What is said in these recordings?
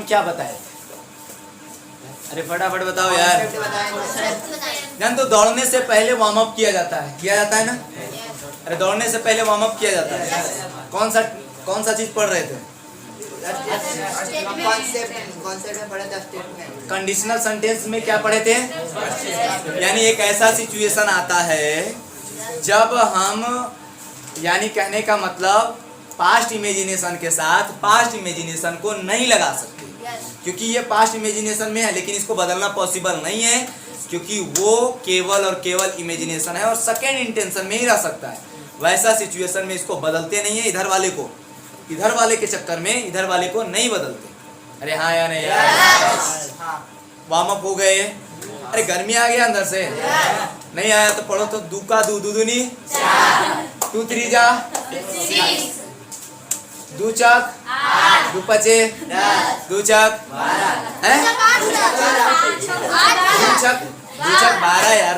क्या बताए? अरे फटाफट बताओ यार। जान तो दौड़ने से पहले वार्म अप किया जाता है ना? अरे दौड़ने से पहले वार्म अप किया जाता है। कौन सा चीज पढ़ रहे थे? कंडीशनल सेंटेंस में क्या पढ़े थे? यानी एक ऐसा सिचुएशन आता है जब हम, यानी कहने का मतलब पास्ट इमेजिनेशन के साथ पास्ट इमेजिनेशन को नहीं लगा सकते, क्योंकि ये पास्ट इमेजिनेशन में है, लेकिन इसको बदलना पॉसिबल नहीं है, क्योंकि वो केवल और केवल इमेजिनेशन है और सेकेंड इंटेंशन में ही रह सकता है। वैसा सिचुएशन में इसको बदलते नहीं है, इधर वाले के चक्कर में इधर वाले को नहीं बदलते। अरे हाँ या नहीं यार? वार्म अप हो गए? अरे गर्मी आ गया अंदर से? नहीं आया तो पढ़ो तो दू का दू, दूनी 2 3 जा 2 चक 2 पचे 2 चक 12 यार,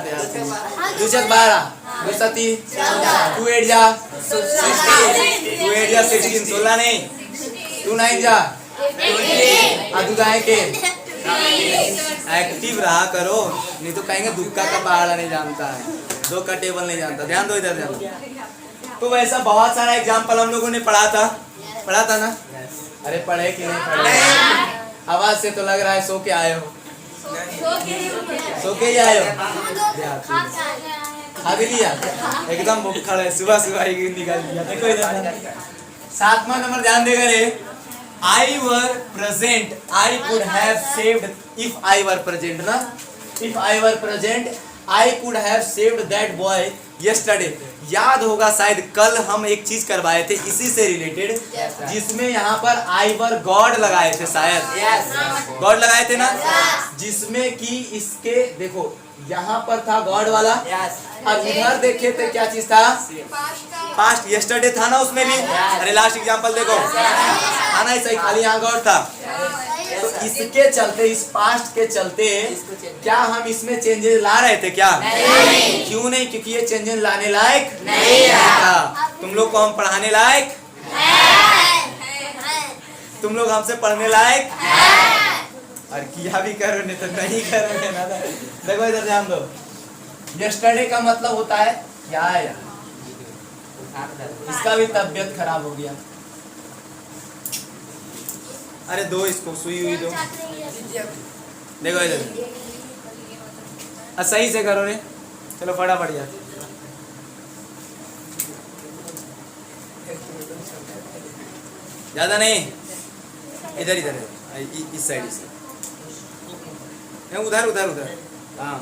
2 चक 12 2 सती 2 8 जा 2 8 जा 16, 16 नहीं 2 9 जा 2 दाएं के। एक्टिव रहा करो, नहीं तो कहेंगे दुक्का का पहाड़ा नहीं जानता है, 2 का टेबल नहीं जानता। ध्यान दो इधर, ध्यान। तो वैसा बहुत सारा एग्जाम्पल हम लोगों ने पढ़ा था ना? अरे पढ़े कि नहीं पढ़े? आवाज से तो लग रहा है सो के आए हो, सो के ही आए हो। खा भी लिया? एकदम भूखा है, सुबह ही निकाल लिया। देखो इधर 7वां नंबर ध्यान देगा रे। I were present, I could have saved if I were present ना? If I were present, I could have saved that boy yesterday। याद होगा शायद कल हम एक चीज करवाए थे इसी से रिलेटेड, जिसमें यहाँ पर I were God लगाए थे, शायद God लगाए थे ना? जिसमें कि इसके देखो यहाँ पर था गॉड वाला, अब इधर देखे थे क्या चीज था? पास्ट, यस्टरडे था ना उसमें भी। अरे लास्ट एग्जांपल देखो, था ना सही, खाली यहाँ गॉड था। तो इसके चलते, इस पास्ट के चलते क्या हम इसमें चेंजेस ला रहे थे क्या? नहीं। क्यों नहीं? क्योंकि ये चेंजेस लाने लायक नहीं था। तुम लोग को हम पढ़ाने लायक, तुम लोग हमसे पढ़ने लायक, और किया भी करो नहीं तो नहीं करोगे ना। देखो इधर ध्यान दो, यस्टरडे का मतलब होता है यार, इसका भी तबीयत खराब हो गया। अरे दो इसको सुई हुई दो। देखो इधर सही से करो रे, चलो फटाफट यार। ज्यादा नहीं, इधर इधर इस साइड से, उधर उधर उधर। हाँ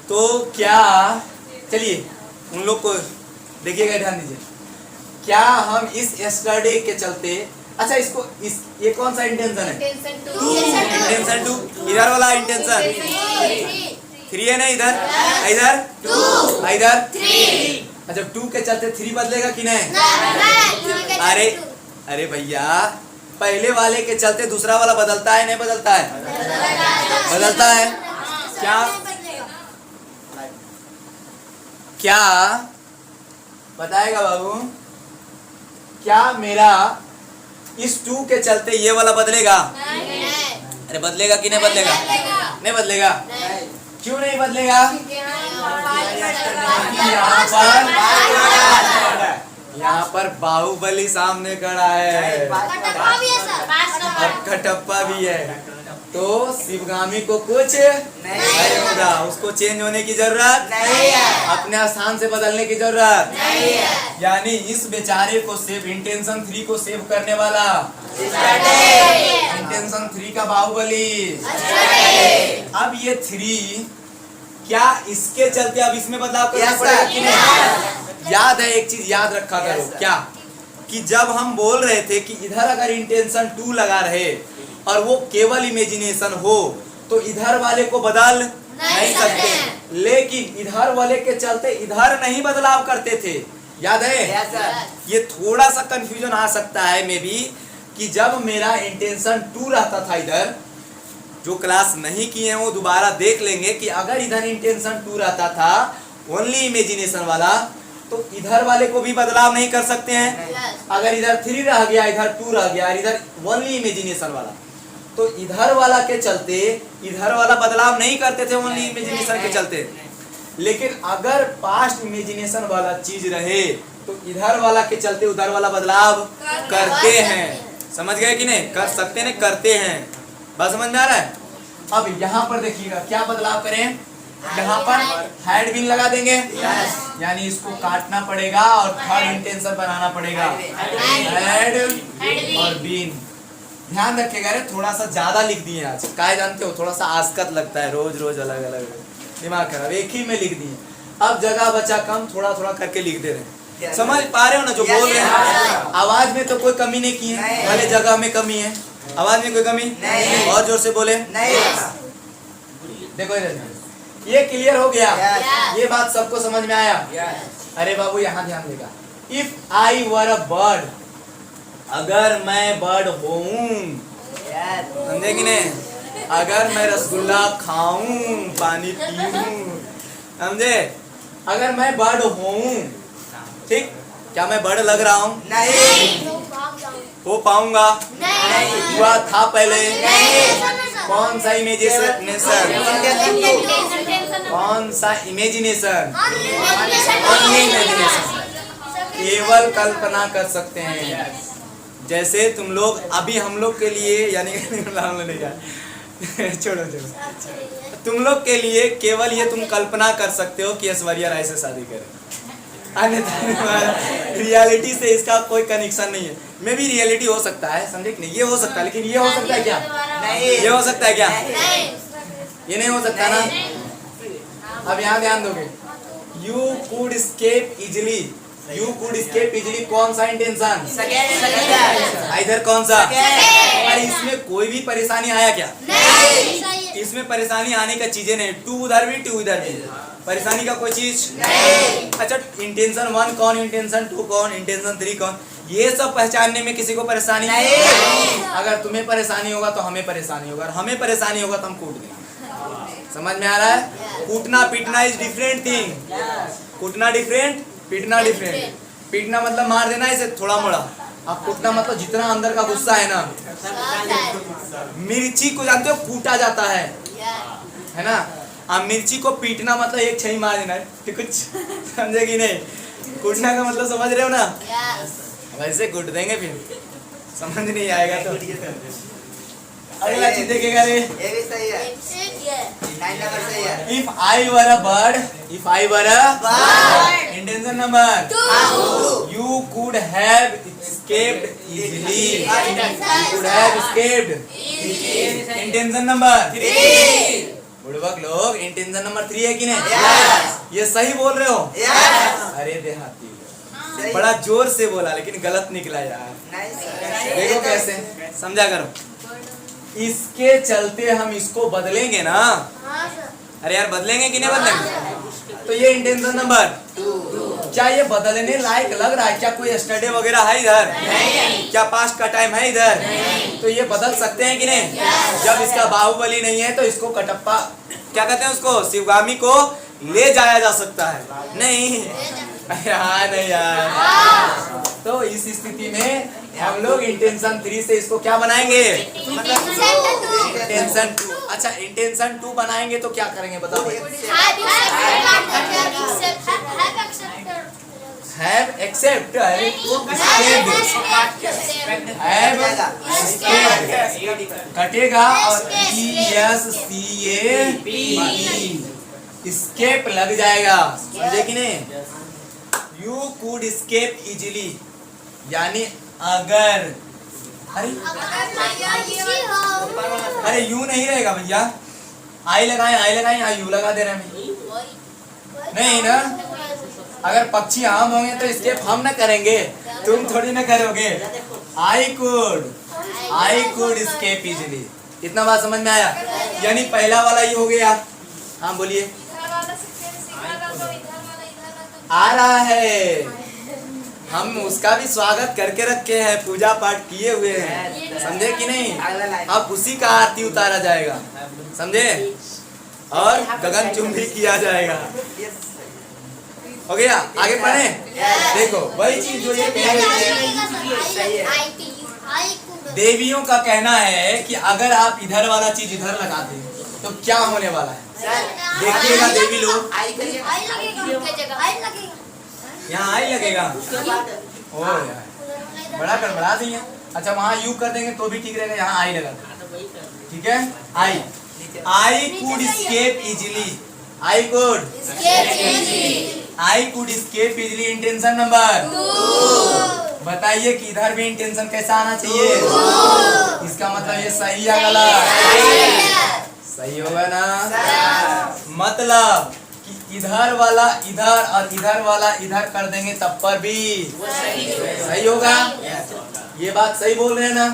तो क्या, चलिए उन लोग को देखिएगा, ध्यान दीजिए। क्या हम इस यस्टरडे के चलते, अच्छा इसको ये कौन सा इंटेंशन है? इंटेंशन 2, इधर वाला इंटेंशन 3 है ना? इधर 3। अच्छा 2 के चलते 3 बदलेगा कि नहीं? अरे भैया, पहले वाले के चलते दूसरा वाला बदलता है नहीं बदलता है? बदलता है। क्या बताएगा बाबू? क्या मेरा इस 2 के चलते ये वाला बदलेगा? अरे बदलेगा कि नहीं बदलेगा? नहीं बदलेगा। क्यों नहीं बदलेगा? यहाँ पर बाहुबली सामने खड़ा है और कटप्पा भी है, तो शिवगामी को कुछ नहीं होगा, उसको चेंज होने की जरूरत नहीं है, अपने स्थान से बदलने की जरूरत नहीं है। यानी इस बेचारे को सेव, इंटेंशन 3 को सेव करने वाला इंटेंशन 3 का बाहुबली। अब ये 3 क्या इसके चलते अब इसमें बदलाव करना पड़ेगा कि नहीं? याद है, एक चीज याद रखा करो, क्या कि जब हम बोल रहे थे कि इधर अगर इंटेंशन 2 लगा रहे और वो केवल इमेजिनेशन हो तो इधर वाले को बदल नहीं सकते, लेकिन इधर वाले के चलते इधर नहीं बदलाव करते थे। याद है? ये थोड़ा सा कंफ्यूजन आ सकता है मे बी, कि जब मेरा इंटेंशन 2 रहता था इधर, जो क्लास नहीं किए हैं वो दोबारा देख लेंगे कि अगर इधर इंटेंशन 2 रहता था ओनली इमेजिनेशन वाला, तो इधर वाले को भी बदलाव नहीं कर सकते हैं। अगर इधर 3 रह गया, इधर 2 रह गया, इधर ओनली इमेजिनेशन वाला, तो इधर वाला के चलते इधर वाला बदलाव नहीं करते थे ओनली इमेजिनेशन के चलते। लेकिन अगर पास्ट इमेजिनेशन वाला चीज रहे तो इधर वाला के चलते उधर वाला बदलाव करते हैं। समझ गए कि नहीं? कर सकते हैं, करते हैं। बस समझ में आ रहा है? अब यहाँ पर देखिएगा क्या बदलाव करें। यहाँ पर हेड बीन लगा देंगे, यानी इसको काटना पड़ेगा और थर्ड इंटेंशन बनाना पड़ेगा, हेड और बीन। ध्यान रखिएगा रे, थोड़ा सा ज्यादा लिख दिए आज, क्या जानते हो, थोड़ा सा आसकत लगता है, रोज रोज अलग अलग, दिमाग खराब, एक ही में लिख दिए। अब जगह बचा कम, थोड़ा थोड़ा करके लिख दे रहे हैं। समझ पा रहे हो ना जो बोल रहे हैं? आवाज में तो कोई कमी नहीं की है, भले जगह में कमी है, आवाज में कोई कमी नहीं। और जोर से बोले नहीं। देखो इधर, ये क्लियर हो गया, ये बात सबको समझ में आया? अरे बाबू यहाँ ध्यान देगा। If I were a bird, अगर मैं बर्ड हूँ, समझे कि नहीं? अगर मैं रसगुल्ला खाऊं, पानी पीऊं, समझे? अगर मैं बर्ड हूँ, ठीक, क्या मैं बर्ड लग रहा हूँ? नहीं। हो पाऊंगा? नहीं। हुआ था पहले? नहीं। कौन सा इमेजिनेशन? कौन सा इमेजिनेशन? केवल कल्पना कर सकते हैं। जैसे तुम लोग अभी हम लोग के लिए, यानी छोड़ो छोड़ो, तुम लोग के लिए केवल ये तुम कल्पना कर सकते हो कि ऐश्वर्या राय से शादी करें, अन्यथा रियलिटी से इसका कोई कनेक्शन नहीं है। मे भी रियलिटी हो सकता है, समझे कि नहीं? ये हो सकता है, लेकिन ये हो सकता है क्या? नहीं। ये हो सकता है क्या? नहीं। ये नहीं हो सकता ना। अब यहाँ ध्यान दोगे, you could escape easily, you could escape easily, कौन सा इंटेंशन? इधर कौन सा? अरे इसमें कोई भी परेशानी आया क्या? नहीं। इसमें परेशानी आने का चीजें नहीं, 2 उधर भी 2 इधर भी, परेशानी का कोई चीज नहीं। अच्छा, इंटेंशन 1 कौन, इंटेंशन 2 कौन, इंटेंशन 3 कौन, ये सब पहचानने में किसी को परेशानी नहीं। अगर तुम्हें परेशानी होगा तो हमें परेशानी होगा, और हमें परेशानी होगा तो हम कूट देंगे। समझ में आ रहा है? कूटना पीटना इज डिफरेंट थिंग। कूटना डिफरेंट, पीटना डिफरेंट। पीटना मतलब मार देना इसे थोड़ा मोड़ा, अब कूटना मतलब जितना अंदर का गुस्सा है ना। मिर्ची को जानते हो कूटा जाता है ना? अब मिर्ची को पीटना मतलब एक छई मार देना है, कुछ समझे कि नहीं? कूटना का मतलब समझ रहे हो ना? वैसे कूट देंगे, फिर समझ नहीं आएगा तो अगला चीज देखेगा रे। ये भी सही है, 9 नंबर सही है। If I were a bird, if I were a bird, intention number 2, you could have escaped easily, you could have escaped easily, intention number 3। बुड़बक लोग, इंटेंशन नंबर 3 है कि नहीं? ये सही बोल रहे हो? अरे देहाती, बड़ा जोर से बोला लेकिन गलत निकला यार। देखो कैसे, समझा करो। इसके चलते हम इसको बदलेंगे ना? अरे यार बदलेंगे कि नहीं बदलेंगे? तो ये इंटेंशन नंबर 2, क्या ये बदलने लायक लग रहा है? क्या कोई स्टडी वगैरह है इधर? नहीं। क्या पास्ट का टाइम है इधर? नहीं। तो ये बदल सकते हैं कि नहीं? जब इसका बाहुबली नहीं है तो इसको कटप्पा, क्या कहते हैं उसको, शिवगामी को ले जाया जा सकता है? नहीं। हाँ नहीं यार। तो इस स्थिति में हम लोग इंटेंशन 3 से इसको क्या बनाएंगे? इंटेंशन 2। अच्छा, इंटेंशन 2 बनाएंगे तो क्या करेंगे बताओ? हैव एक्सेप्ट, कटेगा और escape लग जाएगा, समझे कि नहीं? यू कुड स्केप इजिली, यानी अगर, अरे यू नहीं रहेगा भैया, आई लगाए, आई लगाए, यहाँ यू लगा दे रहे हैं नहीं ना? अगर पक्षी हम होंगे तो स्केप हम ना करेंगे, तुम थोड़ी ना करोगे। आई कुड स्केप इजिली, इतना बात समझ में आया? यानी पहला वाला ये हो गया। हाँ बोलिए, आ रहा है। हम उसका भी स्वागत करके रखे हैं, पूजा पाठ किए हुए हैं, समझे कि नहीं? अब उसी का आरती उतारा जाएगा, समझे? और गगन चुंबी किया जाएगा। हो गया? आगे पढ़े। देखो वही चीज जो ये कह रहे हैं, देवियों का कहना है कि अगर आप इधर वाला चीज इधर लगा दें तो क्या होने वाला है? देखिएगा देवी लोग, यहाँ आई लगेगा। ओ यार बड़ा गड़बड़ा दिए। अच्छा वहाँ यू कर देंगे तो भी ठीक रहेगा, यहाँ आई लगा, ठीक है? I could escape easily, I could escape easily. Intention number 2। बताइए कि इधर भी इंटेंशन कैसा आना चाहिए? इसका मतलब ये सही या गलत? सही होगा ना? मतलब कि इधर वाला इधर और इधर वाला इधर कर देंगे तब पर भी सही होगा। ये बात सही बोल रहे हैं ना?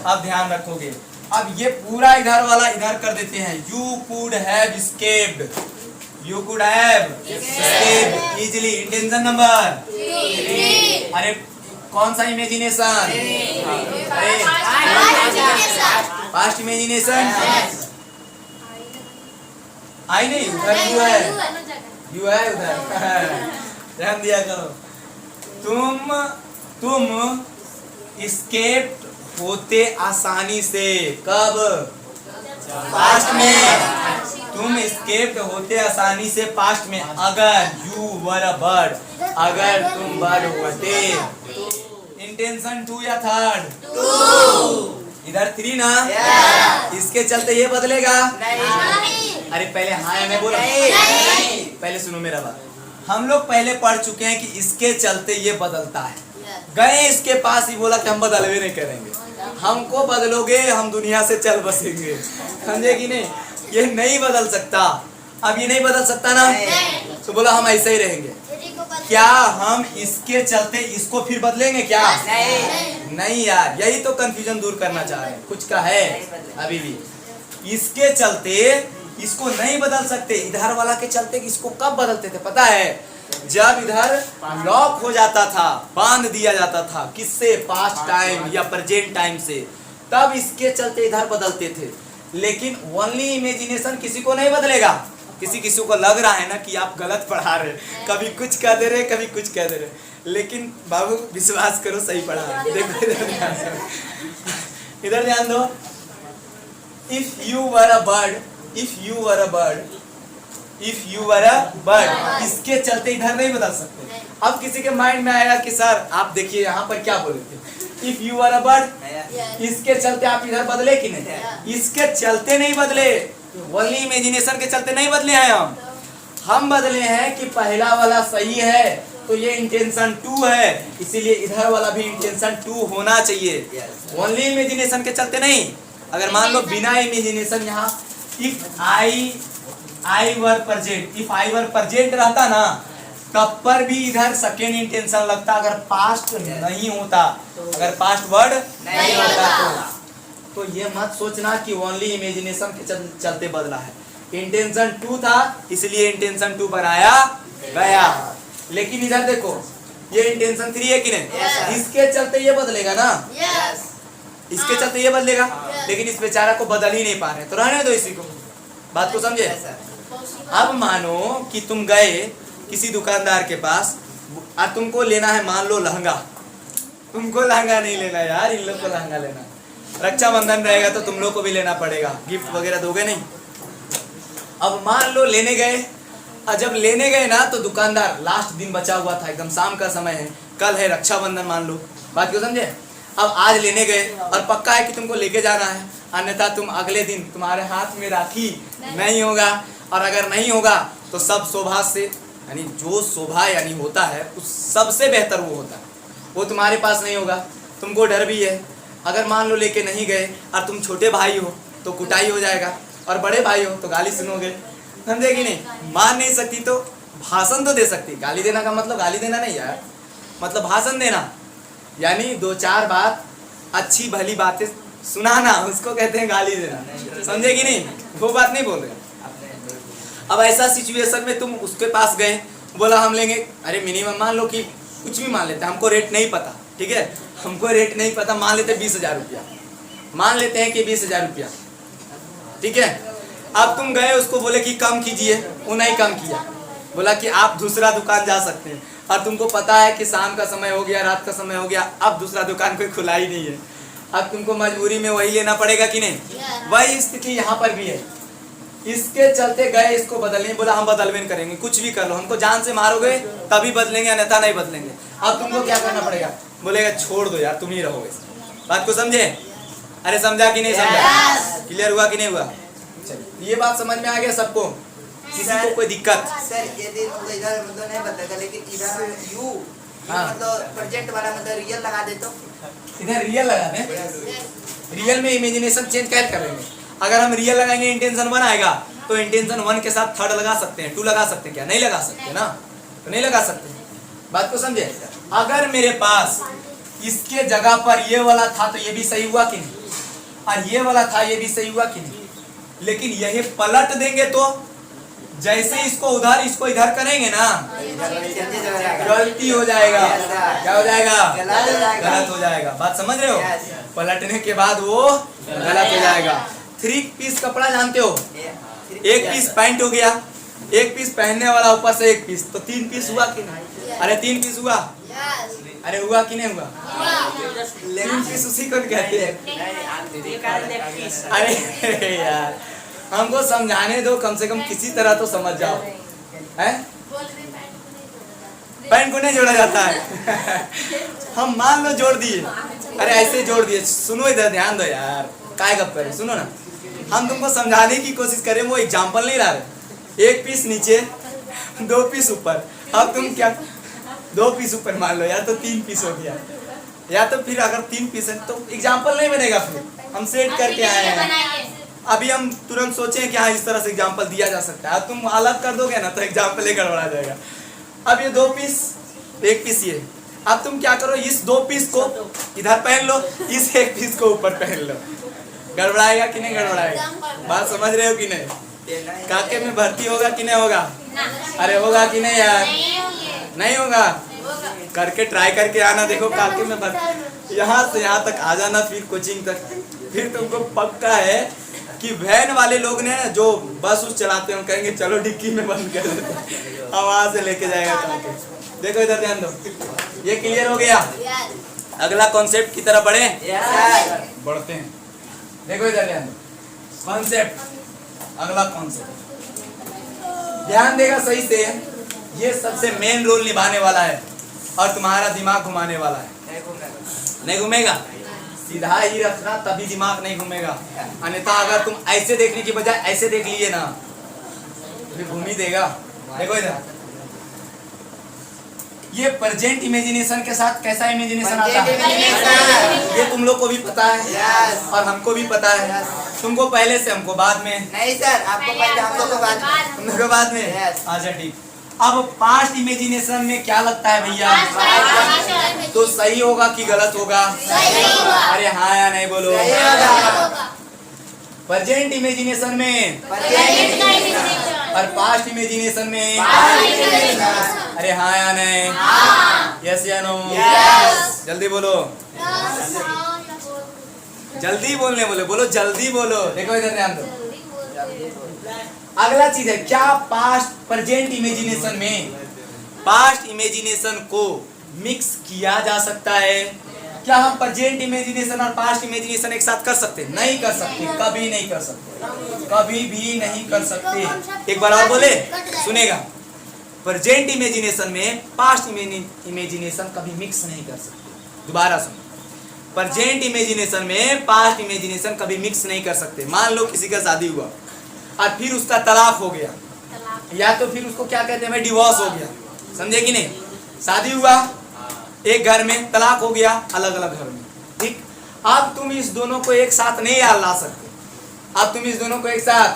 अब ध्यान रखोगे। अब ये पूरा इधर वाला इधर कर देते हैं। You could have escaped, you could have escaped easily. Intention number 3। अरे कौन सा इमेजिनेशन? Past imagination. आई नहीं, उधर यू है, यू है उधर। ध्यान दिया करो। तुम स्केप्ड होते आसानी से। कब? पास्ट में। तुम स्केप्ड होते आसानी से पास्ट में अगर यू वर अ बर्ड, अगर तुम बर्ड होते। इंटेंशन 2 या 3? इधर 3 ना? इसके चलते ये बदलेगा? अरे पहले हाँ या नहीं बोलो। पहले सुनो मेरा बात। हम लोग पहले पढ़ चुके हैं कि इसके चलते ये बदलता है। गए इसके पास ही बोला कि हम बदलवे नहीं करेंगे, हमको बदलोगे हम दुनिया से चल बसेंगे, समझे कि नहीं? ये नहीं बदल सकता। अब ये नहीं बदल सकता ना, तो बोला हम ऐसे ही रहेंगे। क्या हम इसके चलते इसको फिर बदलेंगे क्या? नहीं यार, यही तो कंफ्यूजन दूर करना चाह रहे हैं। कुछ का है अभी भी। इसके चलते इसको नहीं बदल सकते, इधर वाला के चलते इसको कब बदलते थे पता है? जब इधर लॉक हो जाता था, बांध दिया जाता था, किससे? पास्ट टाइम या प्रेजेंट टाइम से, तब इसके चलते इधर बदलते थे। लेकिन ओनली इमेजिनेशन किसी को नहीं बदलेगा। किसी को लग रहा है ना कि आप गलत पढ़ा रहे, कभी कुछ कह दे रहे, कभी कुछ कह दे रहे, लेकिन बाबू विश्वास करो सही पढ़ा रहे। देखो इधर ध्यान दो। If you were a bird, if you were a bird, if you were a bird, इसके चलते इधर नहीं बदल सकते। अब किसी के माइंड में आएगा कि सर आप देखिए यहाँ पर क्या बोले थे, if you were a bird, इसके चलते आप इधर बदले कि नहीं? इसके चलते नहीं बदले, ओनली इमेजिनेशन के चलते नहीं बदले हैं। हम बदले हैं कि पहला वाला सही है तो ये इंटेंशन 2 है, इसीलिए इधर वाला भी इंटेंशन 2 होना चाहिए, ओनली इमेजिनेशन के चलते नहीं। अगर मान लो बिना इमेजिनेशन यहाँ if I were present, if I were present रहता ना तब पर भी इधर सेकेंड इंटेंशन लगता। अगर पास्ट नहीं होता, अगर पास्ट वर्ड नहीं होता तो ये मत सोचना कि ओनली इमेजिनेशन के चलते बदला है। इंटेंशन 2 था इसलिए इंटेंशन 2 बनाया गया। लेकिन इधर देखो ये इंटेंशन 3 है कि नहीं? इसके चलते ये बदलेगा ना? इसके चलते ये बदलेगा, लेकिन इस बेचारा को बदल ही नहीं पा रहे, तो रहने दो इसी को। बात को समझे? अब मानो कि तुम गए किसी दुकानदार के पास और तुमको लेना है मान लो लहंगा। तुमको लहंगा नहीं लेना यार, इन लोग को लहंगा लेना। रक्षाबंधन रहेगा तो तुम लोग को भी लेना पड़ेगा, गिफ्ट वगैरह दोगे नहीं। अब मान लो लेने गए, और जब लेने गए ना तो दुकानदार, लास्ट दिन बचा हुआ था, एकदम शाम का समय है, कल है रक्षाबंधन मान लो, बात क्यों समझे? अब आज लेने गए और पक्का है कि तुमको लेके जाना है, अन्यथा तुम अगले दिन तुम्हारे हाथ में राखी नहीं होगा, और अगर नहीं होगा तो सब शोभा से, यानी जो शोभा यानी होता है उस सबसे बेहतर वो होता है, वो तुम्हारे पास नहीं होगा। तुमको डर भी है, अगर मान लो लेके नहीं गए और तुम छोटे भाई हो तो कुटाई हो जाएगा, और बड़े भाई हो तो गाली सुनोगे, समझे कि नहीं? मान नहीं सकती तो भाषण तो दे सकती। गाली देना का मतलब गाली देना नहीं यार, मतलब भाषण देना, यानी 2-4 बात अच्छी भली बातें सुनाना, उसको कहते हैं गाली देना, समझे कि नहीं? वो बात नहीं बोल रहे। अब ऐसा सिचुएशन में तुम उसके पास गए, बोला हम लेंगे, अरे मिनिमम मान लो कि कुछ भी मान लेते हैं, हमको रेट नहीं पता, ठीक है, हमको रेट नहीं पता, मान लेते 20,000 रुपया, मान लेते हैं कि 20,000 रुपया, ठीक है। अब तुम गए उसको बोले कि कम कीजिए, वो नहीं कम किया, बोला कि आप दूसरा दुकान जा सकते हैं, और तुमको पता है कि शाम का समय हो गया, रात का समय हो गया, अब दूसरा दुकान कोई खुला ही नहीं है, अब तुमको मजबूरी में वही लेना पड़ेगा कि नहीं। वही स्थिति यहाँ पर भी है। इसके चलते गए इसको बदलने, बोला हम बदलवेन करेंगे, कुछ भी कर लो, हमको जान से मारोगे तभी बदलेंगे, अन्यथा नहीं बदलेंगे। अब तुमको क्या करना पड़ेगा, बोलेगा छोड़ दो यार, तुम ही रहोगे। बात को समझे? अरे समझा कि नहीं समझा? क्लियर हुआ कि नहीं हुआ? ये बात समझ में आ गया सबको? किसी को कोई दिक्कत? सर यदि इधर मतलब नहीं बदलेगा, लेकिन इधर यू मतलब प्रोजेक्ट वाला मतलब रियल लगा दे तो इधर रियल लगा दें, रियल में इमेजिनेशन चेंज कैसे करेंगे? अगर हम रियल लगाएंगे इंटेंशन 1 आएगा, तो इंटेंशन 1 के साथ 3rd लगा सकते हैं, 2 लगा सकते हैं क्या? नहीं लगा सकते ना, तो नहीं लगा सकते। बात को समझे? अगर मेरे पास इसके जगह पर ये वाला था तो ये भी सही हुआ कि नहीं, और ये वाला था ये भी सही हुआ कि नहीं, लेकिन यही पलट देंगे तो जैसे इसको उधर इसको इधर करेंगे ना, गलती हो जाएगा। क्या हो जाएगा? गलत हो जाएगा। बात समझ रहे हो? पलटने के बाद वो गलत हो जाएगा। 3 पीस कपड़ा जानते हो, 1 पीस पैंट हो गया, 1 पीस पहनने वाला ऊपर से 1 पीस, तो 3 पीस हुआ कि नहीं? अरे 3 पीस हुआ? अरे हुआ कि नहीं हुआ? 3 पीस उसी को कहते हैं। अरे यार हमको समझाने दो, कम से कम किसी तरह तो समझ जाओ, हैं? पैंट को नहीं जोड़ा जाता है। हम मान लो जोड़ दिए, अरे ऐसे जोड़ दिए। सुनो इधर ध्यान दो यार, काय गप करे, सुनो ना, हम तुमको समझाने की कोशिश करें, वो एग्जाम्पल नहीं ला रहे। 1 पीस नीचे, 2 पीस ऊपर। अब तुम क्या 2 पीस ऊपर मान लो, या तो 3 पीस हो गया, या तो फिर अगर 3 पीस है तो एग्जाम्पल नहीं बनेगा। फिर हम सेट करके आए हैं, अभी हम तुरंत सोचे कि हाँ इस तरह से एग्जाम्पल दिया जा सकता है। अब तुम अलग कर दोगे ना तो एग्जाम्पल ही गड़बड़ा जाएगा। अब ये 2 पीस, 1 पीस ये, अब तुम क्या करो, इस 2 पीस को इधर पहन लो, इस 1 पीस को ऊपर पहन लो। गड़बड़ाएगा कि नहीं गड़बड़ाएगा? बात समझ रहे हो कि नहीं? काके में भर्ती होगा कि नहीं होगा? अरे होगा कि नहीं यार? नहीं होगा? करके ट्राई करके आना, देखो काके में भर्ती, यहाँ से यहाँ तक आ जाना, फिर कोचिंग तक, फिर तुमको पक्का है कि वैन वाले लोग ने जो बस उस चलाते हैं कहेंगे चलो डिक्की में बंद कर देते हैं, वहां से लेके जाएगा काके। देखो इधर ध्यान दो, ये क्लियर हो गया? अगला कॉन्सेप्ट की तरफ बढ़े? बढ़ते हैं। देखो इधर ध्यान दो, कॉन्सेप्ट, अगला कॉन्सेप्ट ध्यान देगा सही से, ये सबसे मेन रोल निभाने वाला है और तुम्हारा दिमाग घुमाने वाला है। नहीं घूमेगा? सीधा ही रखना, तभी दिमाग नहीं घूमेगा, अन्यथा अगर तुम ऐसे देखने की बजाय ऐसे देख लिए ना तो घूम ही देगा। देखो इधर, ये प्रेजेंट इमेजिनेशन के साथ कैसा इमेजिनेशन आता है ये तुम लोग को भी पता है और हमको भी पता है। तुमको पहले से, हमको बाद में। नहीं सर, आपको पहले, हम लोग को बाद में। तुम लोग को बाद में? अच्छा ठीक। अब पास्ट इमेजिनेशन में क्या लगता है भैया, तो सही होगा कि गलत होगा? अरे हाँ या नहीं बोलो। प्रेजेंट इमेजिनेशन में और पास्ट इमेजिनेशन में, अरे हाँ या नहीं? यस या नो? जल्दी बोलो, जल्दी बोलने बोले, बोलो जल्दी बोलो। देखो इधर ध्यान दो, अगला चीज है क्या, पास्ट प्रेजेंट इमेजिनेशन में पास्ट इमेजिनेशन को मिक्स किया जा सकता है? क्या हम प्रेजेंट इमेजिनेशन और पास्ट इमेजिनेशन एक साथ कर सकते? नहीं कर सकते, कभी नहीं कर सकते, कभी भी नहीं कर सकते। एक बार और बोले, सुनेगा, प्रेजेंट इमेजिनेशन में पास्ट इमेजिनेशन कभी मिक्स नहीं कर सकते। दोबारा सुनो, प्रेजेंट इमेजिनेशन में पास्ट इमेजिनेशन कभी मिक्स नहीं कर सकते। मान लो किसी का शादी हुआ और फिर उसका तलाक हो गया, या तो फिर उसको क्या कहते हैं, डिवोर्स हो गया, समझे कि नहीं? शादी हुआ एक घर में, तलाक हो गया अलग अलग घर में, ठीक। अब तुम इस दोनों को एक साथ नहीं ला सकते, अब तुम इस दोनों को एक साथ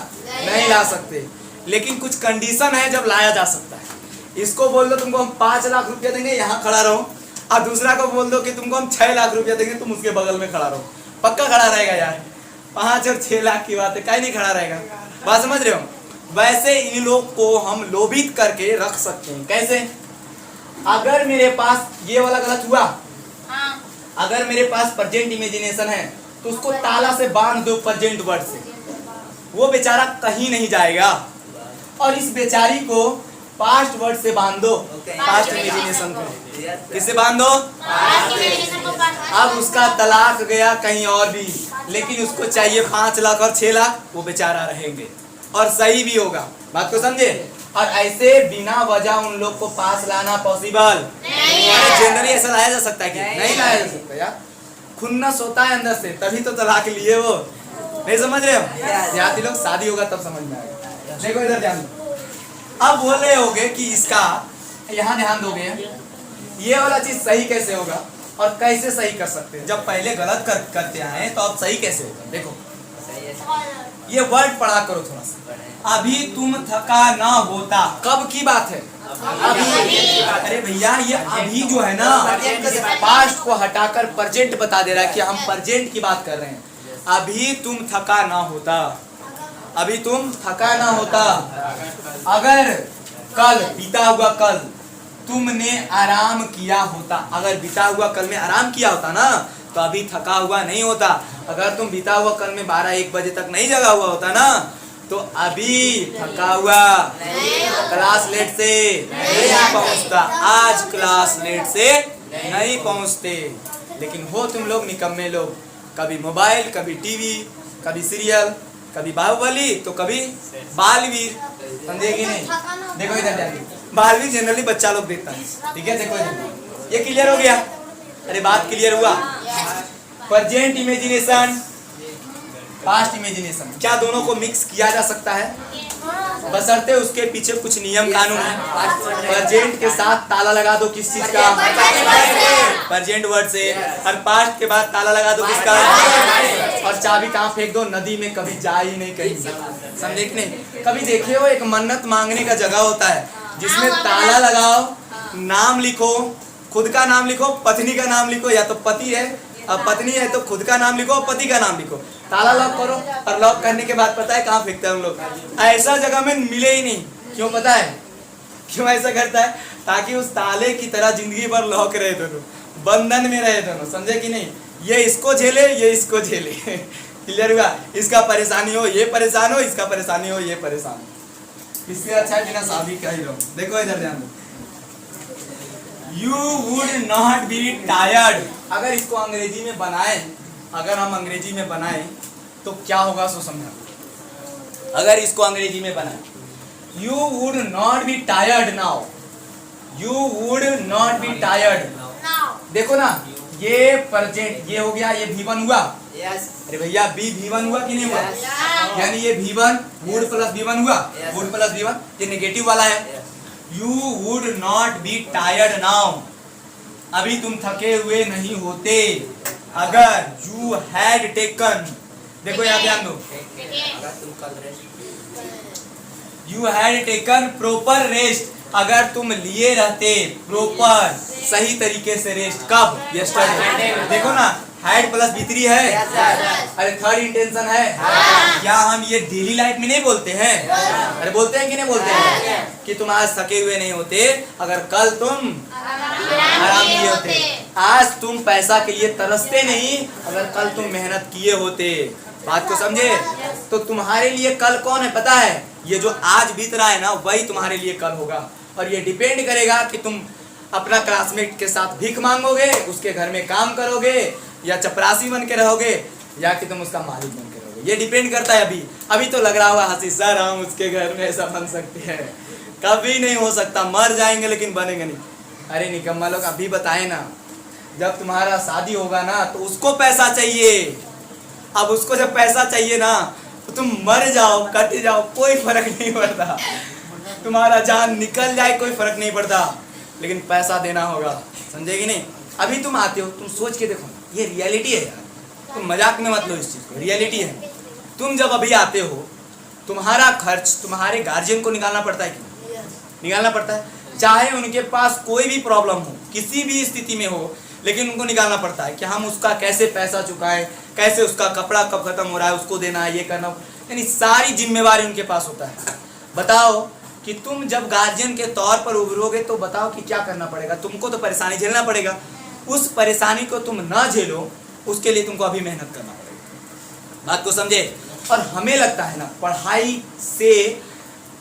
नहीं ला सकते, लेकिन कुछ कंडीशन है जब लाया जा सकता है। इसको बोल दो तुमको हम 5 लाख रुपया देंगे, यहाँ खड़ा रहो, और दूसरा को बोल दो कि तुमको हम 6 लाख रुपया देंगे, तुम उसके बगल में खड़ा रहो, पक्का खड़ा रहेगा यार। 5 और 6 लाख की बात है, कहीं नहीं खड़ा रहेगा। बात समझ रहे हो? वैसे इन लोग को हम लोभित करके रख सकते हैं। कैसे? अगर मेरे पास ये वाला गलत हुआ, हाँ। अगर मेरे पास प्रेजेंट इमेजिनेशन है तो उसको ताला से बांध दो प्रेजेंट वर्ड से, वो बेचारा कहीं नहीं जाएगा। और इस बेचारी को पास्ट वर्ड से बांध दो, पास्ट इमेजिनेशन को किससे बांध दो? अब उसका तलाक गया कहीं और भी, लेकिन उसको चाहिए 5 लाख और 6 लाख, वो बेचारा रहेंगे और सही भी होगा। बात को समझे? और ऐसे बिना वजह उन लोग को पास लाना पॉसिबल नहीं है। जनरली ऐसा लाया जा सकता है कि नहीं लाया जा सकता यार, खुन्नस होता है अंदर से, तभी तो तलाक लिए वो। नहीं समझ रहे हो? यहाँ लोग शादी होगा तब समझ में आएगा। देखो इधर ध्यान दो, अब बोल रहे होगे कि इसका यहाँ ध्यान दोगे, ये वाला चीज सही कैसे होगा और कैसे सही कर सकते हैं? जब पहले गलत करते आए तो अब सही कैसे होगा? देखो ये वर्ड पढ़ा करो थोड़ा सा। अभी तुम थका ना होता, कब की बात है? अभी। अरे भैया ये अभी जो है ना, पास्ट को हटाकर प्रेजेंट बता दे रहा है कि हम प्रेजेंट की बात कर रहे हैं। अभी तुम थका ना होता, अभी तुम थका ना होता। अगर कल बीता हुआ कल तुमने आराम किया होता, अगर बीता हुआ कल में आराम किया होता ना तो अभी थका हुआ नहीं होता। अगर तुम बीता हुआ कल में 12-1 बजे तक नहीं जगा हुआ होता ना तो अभी थका हुआ क्लास लेट से नहीं पहुंचता, आज क्लास लेट से नहीं पहुंचते। लेकिन हो तुम लोग निकम्मे लोग, कभी मोबाइल, कभी टीवी, कभी सीरियल, कभी बाहुबली तो कभी बालवीर, समझे कि नहीं? देखो इधर ध्यान, बालवीर जनरली बच्चा लोग देखता है, ठीक है? देखो इधर, ये क्लियर हो गया? अरे बात क्लियर हुआ? प्रेजेंट इमेजिनेशन, पास्ट इमेजिनेशन, क्या दोनों को मिक्स किया जा सकता है? बशर्ते उसके पीछे कुछ नियम कानून है। प्रेजेंट के साथ ताला लगा दो किस चीज का? प्रेजेंट वर्ड से। और पास्ट के बाद ताला लगा दो किसका? और चाबी कहाँ फेंक दो? नदी में, कभी जा ही नहीं कहीं। समझे कि नहीं? कभी देखे हो एक मन्नत मांगने का जगह होता है जिसमें ताला लगाओ, नाम लिखो, खुद का नाम लिखो, पत्नी का नाम लिखो, या तो पति है अब पत्नी है तो खुद का नाम लिखो, पति का नाम लिखो, ताला लॉक करो, और लॉक करने के बाद पता है कहाँ फेंकते हैं हम लोग? ऐसा जगह में मिले ही नहीं। क्यों पता है क्यों ऐसा करता है? ताकि उस ताले की तरह जिंदगी भर लॉक रहे दोनों, बंधन में रहे दोनों, समझे कि नहीं? ये इसको झेले, ये इसको झेले। क्लियर हुआ? इसका परेशानी हो ये परेशान हो, इसका परेशानी हो ये परेशान हो। इससे अच्छा है बिना शादी का ही रहो। देखो इधर ध्यान दो, You would not be tired। अगर इसको अंग्रेजी में बनाए, अगर हम अंग्रेजी में बनाए तो क्या होगा सो समझा। अगर इसको अंग्रेजी में बनाए, You would not be tired now। You would not be tired। देखो ना, ये प्रेजेंट, ये हो गया, ये V1 हुआ। अरे भैया V1 हुआ कि नहीं हुआ? यानी ये V1 would प्लस V1 हुआ, would प्लस V1, ये नेगेटिव वाला है। You would not be tired now। अभी तुम थके हुए नहीं होते। अगर you had taken, देखो यहाँ ध्यान दो, You had taken proper rest। अगर तुम लिए रहते प्रॉपर, सही तरीके से रेस्ट, कब? यस्टरडे। देखो ना, हैड प्लस B3 है। अरे थर्ड इंटेंशन है। क्या हम ये डेली लाइफ में नहीं बोलते हैं? अरे बोलते हैं कि नहीं बोलते हैं कि तुम आज थके हुए नहीं होते अगर कल तुम आराम किए होते, आज तुम पैसा के लिए तरसते नहीं अगर कल तुम मेहनत किए होते। बात को समझे? तो तुम्हारे लिए कल कौन है पता है? ये जो आज बीत रहा है ना, वही तुम्हारे लिए कल होगा। और ये डिपेंड करेगा कि तुम अपना क्लासमेट के साथ भीख मांगोगे, उसके घर में काम करोगे, या चपरासी बन के रहोगे, या कि तुम उसका मालिक बन के रहोगे। ये डिपेंड करता है। अभी तो लग रहा होगा हंसी, सर हम उसके घर में ऐसा बन सकते हैं। कभी नहीं हो सकता, मर जाएंगे लेकिन बनेंगे नहीं। अरे निकम्मा लोग, अभी बताए ना, जब तुम्हारा शादी होगा ना तो उसको पैसा चाहिए। अब उसको जब पैसा चाहिए ना तो तुम मर जाओ, कट जाओ, कोई फर्क नहीं पड़ता। तुम्हारा जान निकल जाए कोई फर्क नहीं पड़ता, लेकिन पैसा देना होगा। समझे कि नहीं? अभी तुम आते हो, तुम सोच के देखो, ये रियलिटी है यार, तुम मजाक में मत लो इस चीज को, रियलिटी है। तुम जब अभी आते हो, तुम्हारा खर्च तुम्हारे गार्जियन को निकालना पड़ता है क्यों? निकालना पड़ता है। चाहे उनके पास कोई भी प्रॉब्लम हो, किसी भी स्थिति में हो, लेकिन उनको निकालना पड़ता है कि हम उसका कैसे पैसा चुकाएं, कैसे उसका कपड़ा कब खत्म हो रहा है उसको देना है, ये करना, यानी सारी जिम्मेवारी उनके पास होता है। बताओ कि तुम जब गार्जियन के तौर पर उभरोगे तो बताओ कि क्या करना पड़ेगा। तुमको तो परेशानी झेलना पड़ेगा। उस परेशानी को तुम ना झेलो, उसके लिए तुमको अभी मेहनत करना पड़ेगा। बात को समझे। और हमें लगता है ना पढ़ाई से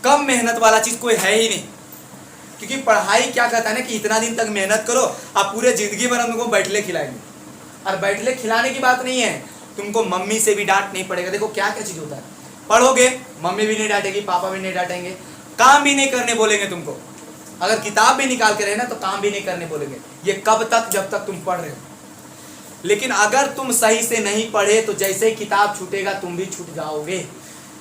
कम मेहनत वाला चीज कोई है ही नहीं, क्योंकि पढ़ाई क्या कहता है ना कि इतना दिन तक मेहनत करो, आप पूरे जिंदगी भर हम तुमको बैठले खिलाएंगे। और बैठले खिलाने की बात नहीं है, तुमको मम्मी से भी डांट नहीं पड़ेगा। देखो क्या क्या चीज होता है, पढ़ोगे मम्मी भी नहीं डांटेगी, पापा भी नहीं डांटेंगे, काम भी नहीं करने बोलेंगे तुमको। अगर किताब भी निकाल के रहे ना तो काम भी नहीं करने बोलेंगे। ये कब तक? जब तक तुम पढ़ रहे हो। लेकिन अगर तुम सही से नहीं पढ़े तो जैसे ही किताब छूटेगा तुम भी छूट जाओगे,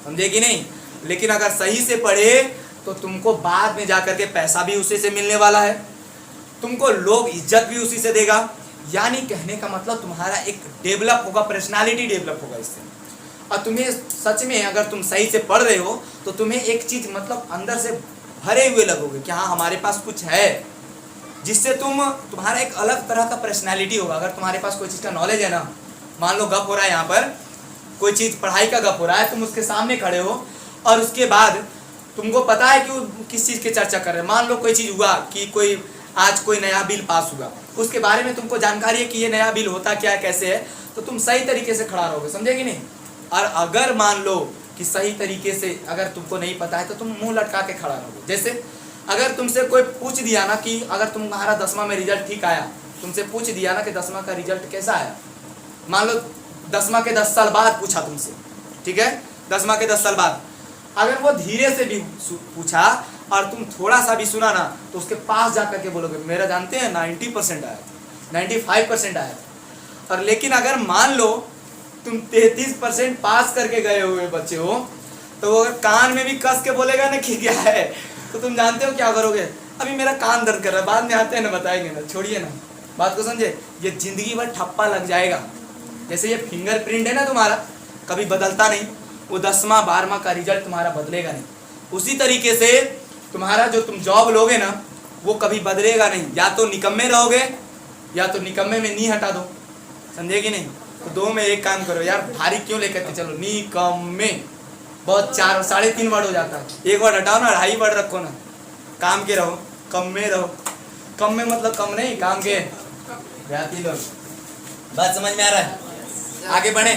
समझे कि नहीं। लेकिन अगर सही से पढ़े तो तुमको बाद में जाकर के पैसा भी उसी से मिलने वाला है, तुमको लोग इज्जत भी उसी से देगा। यानी कहने का मतलब तुम्हारा एक डेवलप होगा, पर्सनालिटी डेवलप होगा इससे। और तुम्हें सच में अगर तुम सही से पढ़ रहे हो तो तुम्हें एक चीज मतलब अंदर से भरे हुए लगोगे कि हाँ हमारे पास कुछ है, जिससे तुम्हारा एक अलग तरह का पर्सनालिटी होगा। अगर तुम्हारे पास कोई चीज का नॉलेज है ना, मान लो गप हो रहा है यहाँ पर, कोई चीज पढ़ाई का गप हो रहा है, तुम उसके सामने खड़े हो और उसके बाद तुमको पता है कि वो किस चीज की चर्चा कर रहे हैं। मान लो कोई चीज हुआ कि कोई आज कोई नया बिल पास हुआ, उसके बारे में तुमको जानकारी है कि ये नया बिल होता क्या है, कैसे है, तो तुम सही तरीके से खड़ा रहोगे, समझे कि नहीं। और अगर मान लो कि सही तरीके से अगर तुमको नहीं पता है तो तुम मुंह लटका के खड़ा रहोगे। जैसे अगर तुमसे कोई पूछ दिया ना कि अगर तुम्हारा 10वां में रिजल्ट ठीक आया, तुमसे पूछ दिया ना कि 10वां का रिजल्ट कैसा आया, मान लो 10वां के 10 साल बाद पूछा तुमसे, ठीक है, 10वां के 10 साल बाद, अगर वो धीरे से भी पूछा और तुम थोड़ा सा भी सुना ना तो उसके पास जा करके बोलोगे मेरा जानते हैं 90% आया, 95% आया। और लेकिन अगर मान लो तुम 33% पास करके गए हुए बच्चे हो, तो वो अगर कान में भी कस के बोलेगा ना कि क्या है, तो तुम जानते हो क्या करोगे, अभी मेरा कान दर्द कर रहा है, बाद में आते हैं ना बताएंगे ना, छोड़िए ना, बात को समझे। ये जिंदगी भर ठप्पा लग जाएगा। जैसे ये फिंगरप्रिंट है ना तुम्हारा, कभी बदलता नहीं, वो 10वां 12वां का रिजल्ट तुम्हारा बदलेगा नहीं। उसी तरीके से तुम्हारा जो तुम जॉब लोगे ना वो कभी बदलेगा नहीं, या तो निकम्मे रहोगे या तो निकम्मे में नी हटा दो, समझे कि नहीं। तो दो में एक काम करो यार, भारी क्यों लेकर के चलो, निकम्मे बहुत 4 3.5 वर्ड हो जाता है, एक वर्ड हटाओ ना, 2.5 वर्ड रखो ना, काम के रहो, कम में रहो। कम में मतलब कम नहीं, काम के जाती लोग। बात समझ में आ रहा है, आगे बढ़े।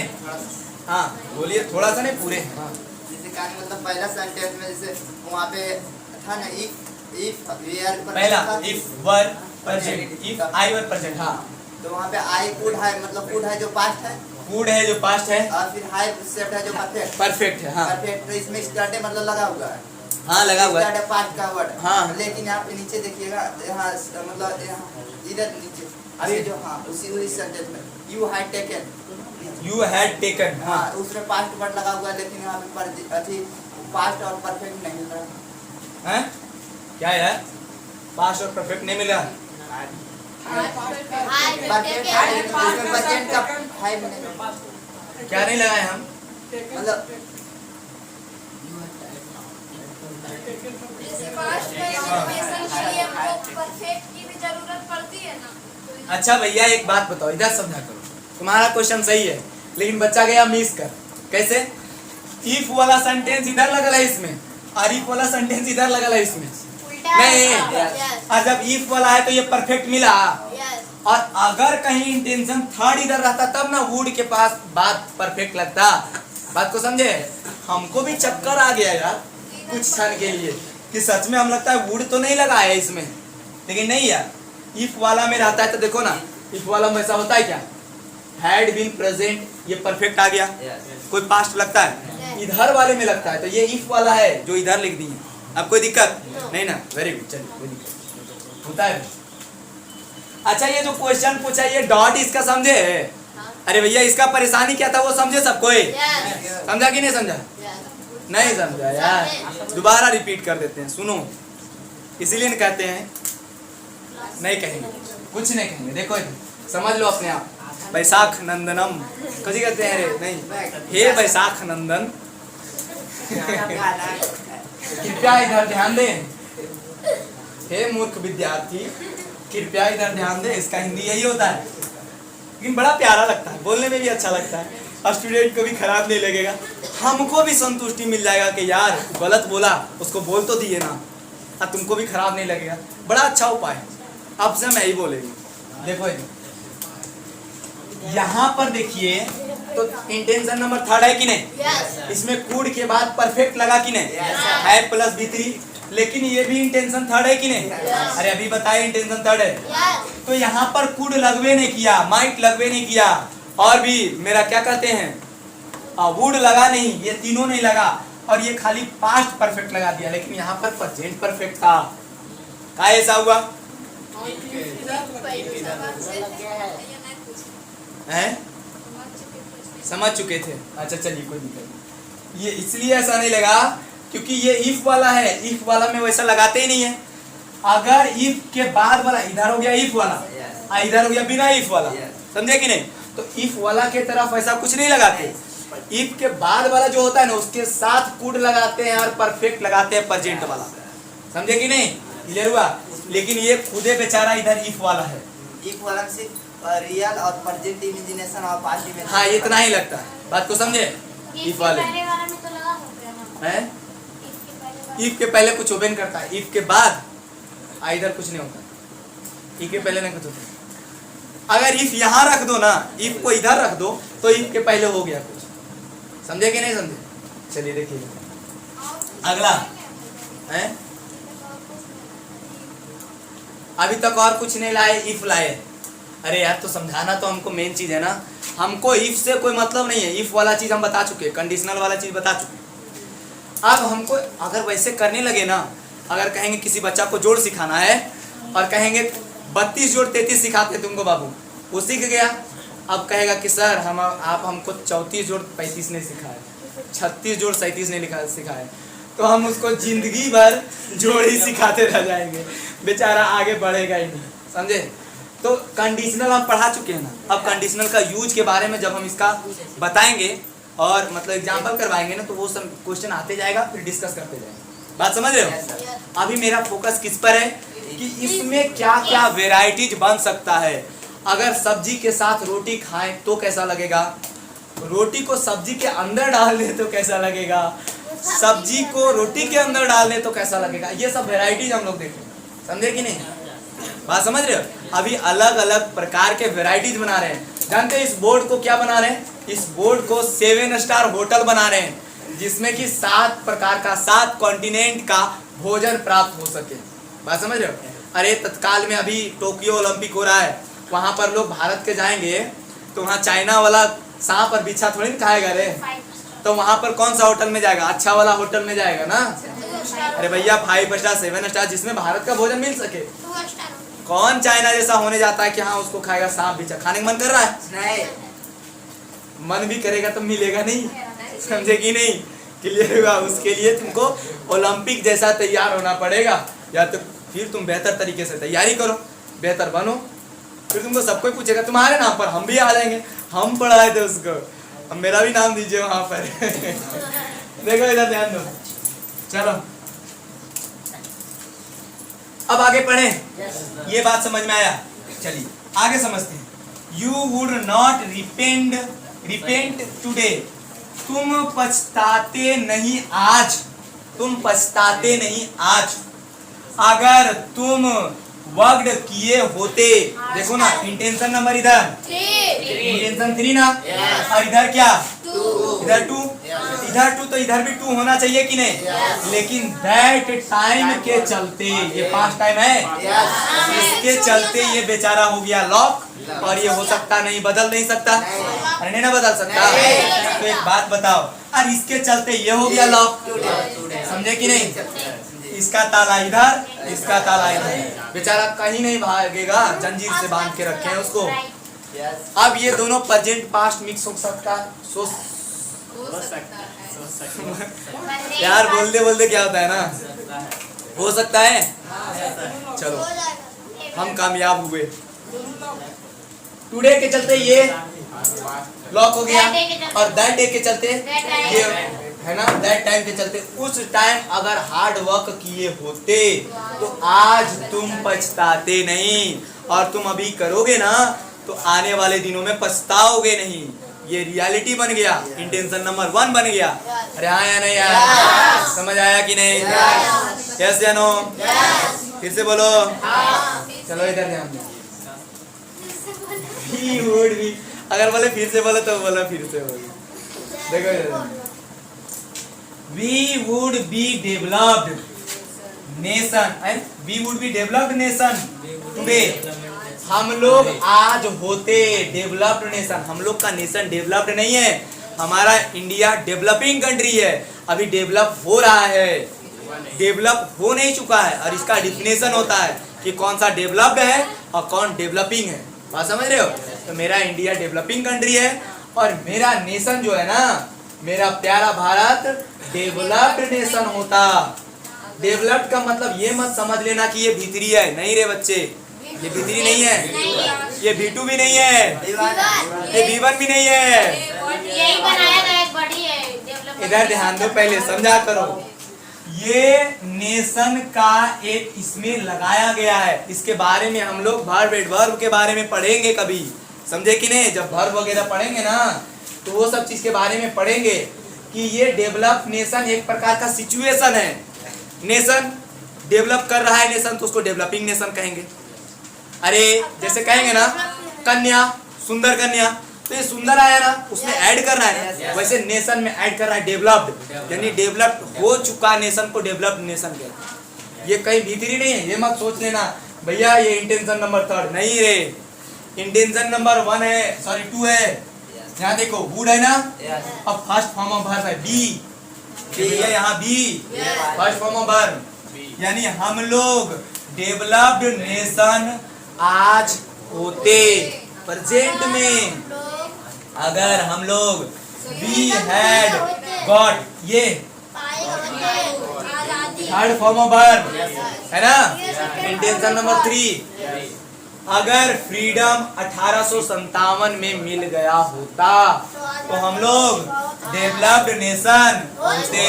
हाँ बोलिए, थोड़ा सा नहीं पूरे। हाँ जैसे कहानी मतलब पहला सेंटेंस में जैसे वहाँ पे था ना इफ वेयर पहला if were present, if I were present. हाँ तो वहाँ पे आई कुड है, मतलब कुड है जो पास्ट है, वुड है जो पास्ट है, और फिर हाई सेट है जो परफेक्ट परफेक्ट है। हाँ परफेक्ट, तो इसमें स्टार्ट मतलब लगा हुआ है। हाँ लगा हुआ है, स्टार्ट पास्ट का वर्ड। हाँ। लेकिन यहाँ पे नीचे देखिएगा, यहाँ मतलब यहाँ इधर नीचे अभी जो हाँ उसी सेंटेंस में you had taken, you had taken. हाँ हाँ उसमें पास्ट वर्ड लगा हुआ है, लेकिन यहाँ पे अथी पास्ट और परफेक्ट नहीं मिल रहा हैं, क्या है, पास्ट और परफेक्ट नहीं मिला। परफेक्ट प्रेजेंट का हाई में नहीं, क्या नहीं लगाए हम, मतलब अच्छा भैया एक बात बताओ, इधर समझा करो, तुम्हारा क्वेश्चन सही है लेकिन बच्चा गया मिस कर। कैसे, इफ वाला सेंटेंस इधर लगल है इसमें और इफ वाला सेंटेंस इधर लगल है इसमें, नहीं। और जब इफ वाला है तो ये परफेक्ट मिला, और अगर कहीं इंटेंशन थर्ड इधर रहता तब ना वुड के पास बात परफेक्ट लगता। बात को समझे। हमको भी चक्कर आ गया यार कुछ क्षण के लिए कि सच में हम लगता है वुड तो नहीं लगा है इसमें, लेकिन नहीं यार, इफ वाला में रहता है तो देखो ना, इफ वाला में ऐसा होता है क्या, हैड बीन प्रेजेंट, ये परफेक्ट आ गया, कोई पास्ट लगता है, इधर वाले में लगता है, तो ये इफ वाला है जो इधर लिख दिए। अब कोई दिक्कत नहीं ना, वेरी गुड, चलिए कोई दिक्कत होता है। अच्छा ये जो क्वेश्चन पूछा ये डॉट इसका समझे, अरे भैया इसका परेशानी क्या था वो समझे सब कोई, समझा कि नहीं समझा, नहीं समझा यार, दोबारा रिपीट कर देते हैं, सुनो, इसीलिए कहते हैं, नहीं कहेंगे, कुछ नहीं कहेंगे, देखो समझ लो अपने आप। बैसाख नंदनम कभी कहते हैं, रे नहीं, हे बैसाख नंदन, कृपया इधर ध्यान दें, हे मूर्ख विद्यार्थी कृपया इधर ध्यान दें, इसका हिंदी यही होता है, लेकिन बड़ा प्यारा लगता है, बोलने में भी अच्छा लगता है, और स्टूडेंट को भी खराब नहीं लगेगा। हमको भी संतुष्टि मिल जाएगा कि यार गलत बोला, उसको बोल तो दिए ना, और तुमको भी खराब नहीं लगेगा। बड़ा अच्छा उपाय है। अब से मैं ही बोलेगी। देखो यहाँ पर देखिए, तो इंटेंशन नंबर थर्ड है कि नहीं? इसमें कूड के बाद परफेक्ट लगा कि नहीं? है प्लस B3, लेकिन ये भी इंटेंशन थर्ड है कि नहीं? अरे अभी बताए इंटेंशन थर्ड है। तो यहाँ पर कूड लगवे नहीं किया, माइट लगवे नहीं किया, और भी मेरा क्या कहते हैं वुड लगा नहीं, ये तीनों नहीं लगा, और ये खाली पास्ट परफेक्ट लगा दिया, लेकिन यहाँ पर प्रेजेंट परफेक्ट था। क्या ऐसा हुआ है? समझ चुके थे? अच्छा चलिए कोई दिक्कत नहीं। ये इसलिए ऐसा नहीं लगा क्योंकि ये इफ वाला है, इफ वाला में वैसा लगाते ही नहीं है। अगर इफ के बाद वाला इधर हो गया इफ वाला, इधर हो गया बिना इफ वाला, समझे कि नहीं? तो इफ वाला के तरफ ऐसा कुछ नहीं लगाते। इफ के बाद वाला जो होता है ना, उसके साथ कुड लगाते हैं और परफेक्ट लगाते हैं प्रेजेंट वाला, समझे कि नहीं? क्लियर हुआ? लेकिन ये खुदे बेचारा इधर इफ वाला है। इफ वाला में सिर्फ रियल और प्रेजेंट इमेजिनेशन और पास्ट इमेजिनेशन, हाँ इतना ही लगता है। बात को समझे? इफ वाले हैं, इफ के पहले कुछ ओपन करता है, इफ के बाद इधर कुछ नहीं होता, इफ के पहले नहीं कुछ होता। अगर इफ यहाँ रख दो ना, इफ को इधर रख दो, तो इफ के पहले हो गया कुछ, समझे कि नहीं समझे? चलिए देखिए अगला है। अभी तक और कुछ नहीं लाए, इफ लाए। अरे यार तो समझाना तो हमको मेन चीज है ना, हमको इफ से कोई मतलब नहीं है। इफ वाला चीज हम बता चुके, कंडीशनल वाला चीज बता चुके। अब हमको अगर वैसे करने लगे ना, अगर कहेंगे किसी बच्चा को जोड़ सिखाना है और कहेंगे 32 जोड़ 33 सिखाते तुमको बाबू, वो सीख गया। अब कहेगा कि सर आप हमको 34 जोड़ 35 नहीं सिखाए, 36 जोड़ 37 नहीं सिखाए, तो हम उसको जिंदगी भर जोड़ ही सिखाते रह जाएंगे, बेचारा आगे बढ़ेगा ही नहीं, समझे? तो कंडीशनल हम पढ़ा चुके हैं ना। अब कंडीशनल का यूज के बारे में जब हम इसका बताएंगे और मतलब एग्जाम्पल करवाएंगे ना, तो वो सब क्वेश्चन आते जाएगा, फिर डिस्कस करते जाएंगे। बात समझ रहे हो? अभी मेरा फोकस किस पर है कि इसमें क्या क्या वेराइटीज बन सकता है। अगर सब्जी के साथ रोटी खाएं तो कैसा लगेगा, रोटी को सब्जी के अंदर डाल दे तो कैसा लगेगा, सब्जी को रोटी के अंदर डाल दे तो कैसा लगेगा, ये सब वेराइटीज हम लोग देखें, समझे कि नहीं? बात समझ रहे हो? अभी अलग अलग प्रकार के वेराइटीज बना रहे हैं। जानते हैं इस बोर्ड को क्या बना रहे हैं? इस बोर्ड को 7 स्टार होटल बना रहे हैं, जिसमें कि 7 प्रकार का 7 कॉन्टिनेंट का भोजन प्राप्त हो सके। बात समझ रहे हो? अरे तत्काल में अभी टोक्यो ओलंपिक हो रहा है, वहां पर लोग भारत के जाएंगे तो वहाँ चाइना वाला सांप और बिच्छा थोड़ी ना खाएगा रे, तो वहां पर कौन सा होटल में जाएगा? अच्छा वाला होटल में जाएगा ना। अरे भैया 5 स्टार 7 स्टार जिसमें भारत का भोजन मिल सके। कौन चाइना जैसा होने जाता है कि हाँ उसको खाएगा सांप बिच्छा? खाने का मन कर रहा है? नहीं, मन भी करेगा तो मिलेगा नहीं, समझे कि नहीं? क्लियर हुआ? उसके लिए तुमको ओलंपिक जैसा तैयार होना पड़ेगा, या तो फिर तुम बेहतर तरीके से तैयारी करो, बेहतर बनो, फिर तुमको सब कोई पूछेगा तुम्हारे नाम पर, हम भी आ जाएंगे, हम पढ़ाए थे उसको, अब मेरा भी नाम दीजिए वहां पर। देखो इधर ध्यान दो, चलो अब आगे पढ़ें। ये बात समझ में आया? चलिए आगे समझते हैं। You would not repent today, तुम पछताते नहीं आज, तुम पछताते नहीं आज, अगर तुम वर्कड किए होते। देखो ना इंटेंशन नंबर इधर इंटेंशन 3 ना, और इधर क्या? इधर 2, इधर 2, तो इधर भी 2 होना चाहिए कि नहीं? लेकिन दैट टाइम के चलते, ये पास्ट टाइम है, इसके चलते ये बेचारा हो गया लॉक, और ये हो सकता नहीं, बदल नहीं सकता। अरे नहीं ना बदल सकता। तो एक बात बताओ, और इसके चलते ये हो गया लॉक, समझे कि नहीं? इसका ताला इधर, इसका ताला इधर, बेचारा कहीं नहीं भागेगा, जंजीर से बांध के रखे हैं उसको। अब ये दोनों प्रेजेंट पास्ट मिक्स हो सकता है, यार बोलते बोलते क्या होता है ना, हो सकता है। चलो हम कामयाब हुए, टुडे के चलते ये लॉक हो गया, और दैट डे के चलते ये है ना, दैट टाइम के चलते। उस टाइम अगर हार्ड वर्क किए होते तो आज तुम पछताते नहीं, और तुम अभी करोगे ना तो आने वाले दिनों में पछताओगे नहीं। ये रियलिटी बन गया, इंटेंशन नंबर 1 बन गया। अरे हाँ या नहीं यार? समझ आया कि नहीं? यस या नो? फिर से बोलो। चलो इधर ध्यान दो। He would be, अगर बोले फिर से बोलो तो बोलो फिर से बोलो। देखो इधर, we would be developed nation and we would be developed nation today। हम लोग आज होते डेवलप्ड नेशन। हम लोग का नेशन डेवलप्ड नहीं है, हमारा इंडिया डेवलपिंग कंट्री है, अभी डेवलप हो रहा है, डेवलप हो नहीं चुका है। और इसका डिफिनेशन होता है कि कौन सा डेवलप्ड है और कौन डेवलपिंग है। बात समझ रहे हो? तो मेरा इंडिया डेवलपिंग कंट्री है और मेरा नेशन जो है ना, मेरा प्यारा भारत डेवलप्ड नेशन होता। डेवलप्ड का मतलब ये मत समझ लेना कि ये भीतरी है, नहीं रे बच्चे, ये भीतरी नहीं है, ये V2 भी नहीं है, ये V1 भी नहीं है। यही बनाया गया एक बड़ी है डेवलपमेंट। इधर ध्यान दो, पहले समझा करो। ये नेशन का एक इसमें लगाया गया है, इसके बारे में हम लोग वर्ब के बारे में पढ़ेंगे कभी, समझे कि नहीं? जब वर्ब वगैरह पढ़ेंगे ना तो वो सब चीज के बारे में पढ़ेंगे कि ये डेवलप नेशन एक प्रकार का सिचुएशन है। नेशन डेवलप कर रहा है नेशन, तो उसको डेवलपिंग नेशन कहेंगे। अरे जैसे कहेंगे ना कन्या, सुंदर कन्या, तो ये सुंदर आया ना, उसमें ऐड करना है, वैसे नेशन में ऐड कर रहा है डेवलप्ड, यानी डेवलप्ड हो चुका नेशन को डेवलप्ड नेशन कहते हैं। ये कहीं भीतरी नहीं है, ये मत सोच लेना भैया ये इंटेंशन नंबर 3 नहीं रे, इंटेंशन नंबर 1 है, सॉरी 2 है। यहाँ देखो वुड है ना, अब फर्स्ट फॉर्म ऑफ वर्ब है बी, भैया यहाँ be first form of verb, यानी हम लोग डेवलप्ड नेशन आज होते। प्रेजेंट में अगर हम लोग वी हैड गॉट, ये थर्ड फॉर्म ऑफ वर्ब है ना, इंटेंशन नंबर 3, अगर फ्रीडम 1857 में मिल गया होता तो हम लोग डेवलप्ड नेशन होते,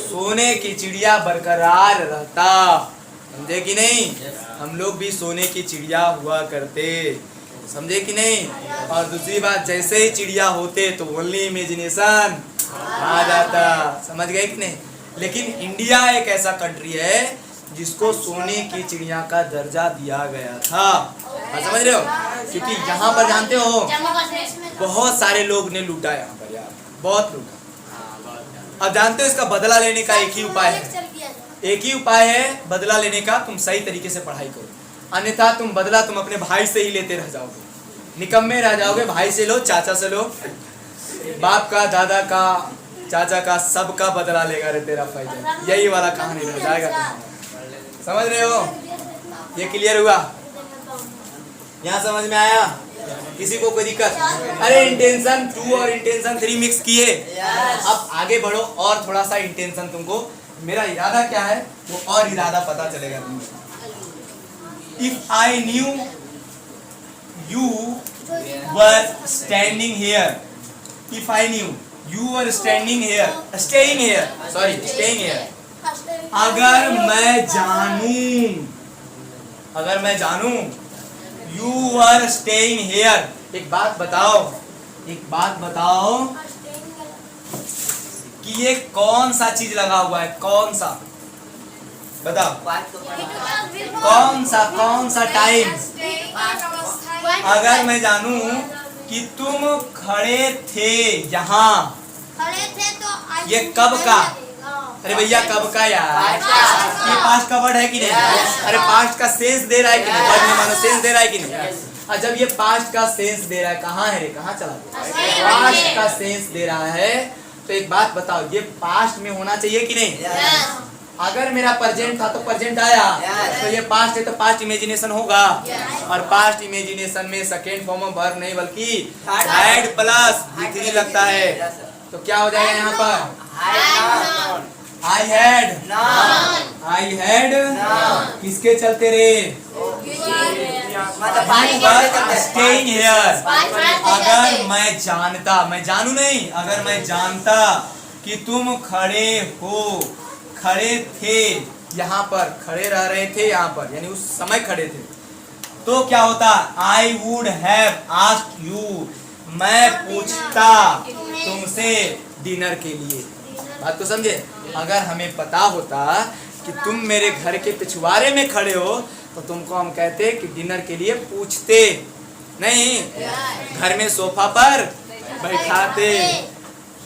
सोने की चिड़िया बरकरार रहता। समझे कि नहीं? हम लोग भी सोने की चिड़िया हुआ करते, समझे कि नहीं? और दूसरी बात, जैसे ही चिड़िया होते तो ओनली इमेजिनेशन आ जाता। समझ गए कि नहीं? लेकिन इंडिया एक ऐसा कंट्री है जिसको सोने की चिड़िया का दर्जा दिया गया था। आप समझ रहे हो? क्योंकि यहाँ पर जानते हो बहुत सारे लोग ने लूटा, यहाँ पर यार बहुत लूटा। अब जानते हो इसका बदला लेने का एक ही उपाय है, एक ही उपाय है बदला लेने का, तुम सही तरीके से पढ़ाई करो, अन्यथा तुम बदला तुम अपने भाई से ही लेते रह जाओगे, निकम्मे रह जाओगे। भाई से लो, चाचा से लो, बाप का, दादा का, चाचा का, सबका बदला लेगा रे तेरा फायदा। यही वाला कहानी रह जाएगा तुम्हारा। समझ रहे हो? ये क्लियर हुआ? यहाँ समझ में आया? किसी को कोई दिक्कत? अरे इंटेंशन 2 और इंटेंशन 3 मिक्स किए, अब आगे बढ़ो और थोड़ा सा इंटेंशन, तुमको मेरा इरादा क्या है वो और इरादा पता चलेगा तुमको। If I knew you were standing here, if I knew you were staying here, अगर मैं जानूं you were staying here, एक बात बताओ कि ये कौन सा चीज लगा हुआ है, कौन सा बताओ, कौन सा टाइम। अगर मैं जानूं कि तुम खड़े थे यहाँ, ये कब का? अरे भैया कब का यार, ये पास्ट का वर्ड है कि नहीं? अरे पास्ट का सेंस दे रहा है कि नहीं? वर्ड में मानो सेंस दे रहा है कि नहीं? और जब ये पास्ट का सेंस दे रहा है, कहाँ है रे, कहाँ चला? पास्ट का सेंस दे रहा है, तो एक बात बताओ, ये पास्ट में होना चाहिए कि नहीं? अगर मेरा प्रेजेंट था तो प्रेजेंट आया, तो ये पास्ट है तो पास्ट इमेजिनेशन होगा, और पास्ट इमेजिनेशन में सेकेंड फॉर्म ऑफ वर्ब नहीं बल्कि हैड प्लस V3 लगता है, तो क्या हो जाएगा यहाँ पर? आई हैड किसके चलते रे? Staying here. अगर मैं जानू नहीं, अगर मैं जानता कि तुम खड़े थे यहाँ पर, खड़े रह रहे थे यहाँ पर, यानी उस समय खड़े थे, तो क्या होता? आई वुड हैव आस्क्ड यू मैं पूछता तुमसे डिनर के लिए। बात को समझे? अगर हमें पता होता कि तुम मेरे घर के पिछवाड़े में खड़े हो तो तुमको हम कहते कि डिनर के लिए पूछते नहीं, घर में सोफा पर बैठाते,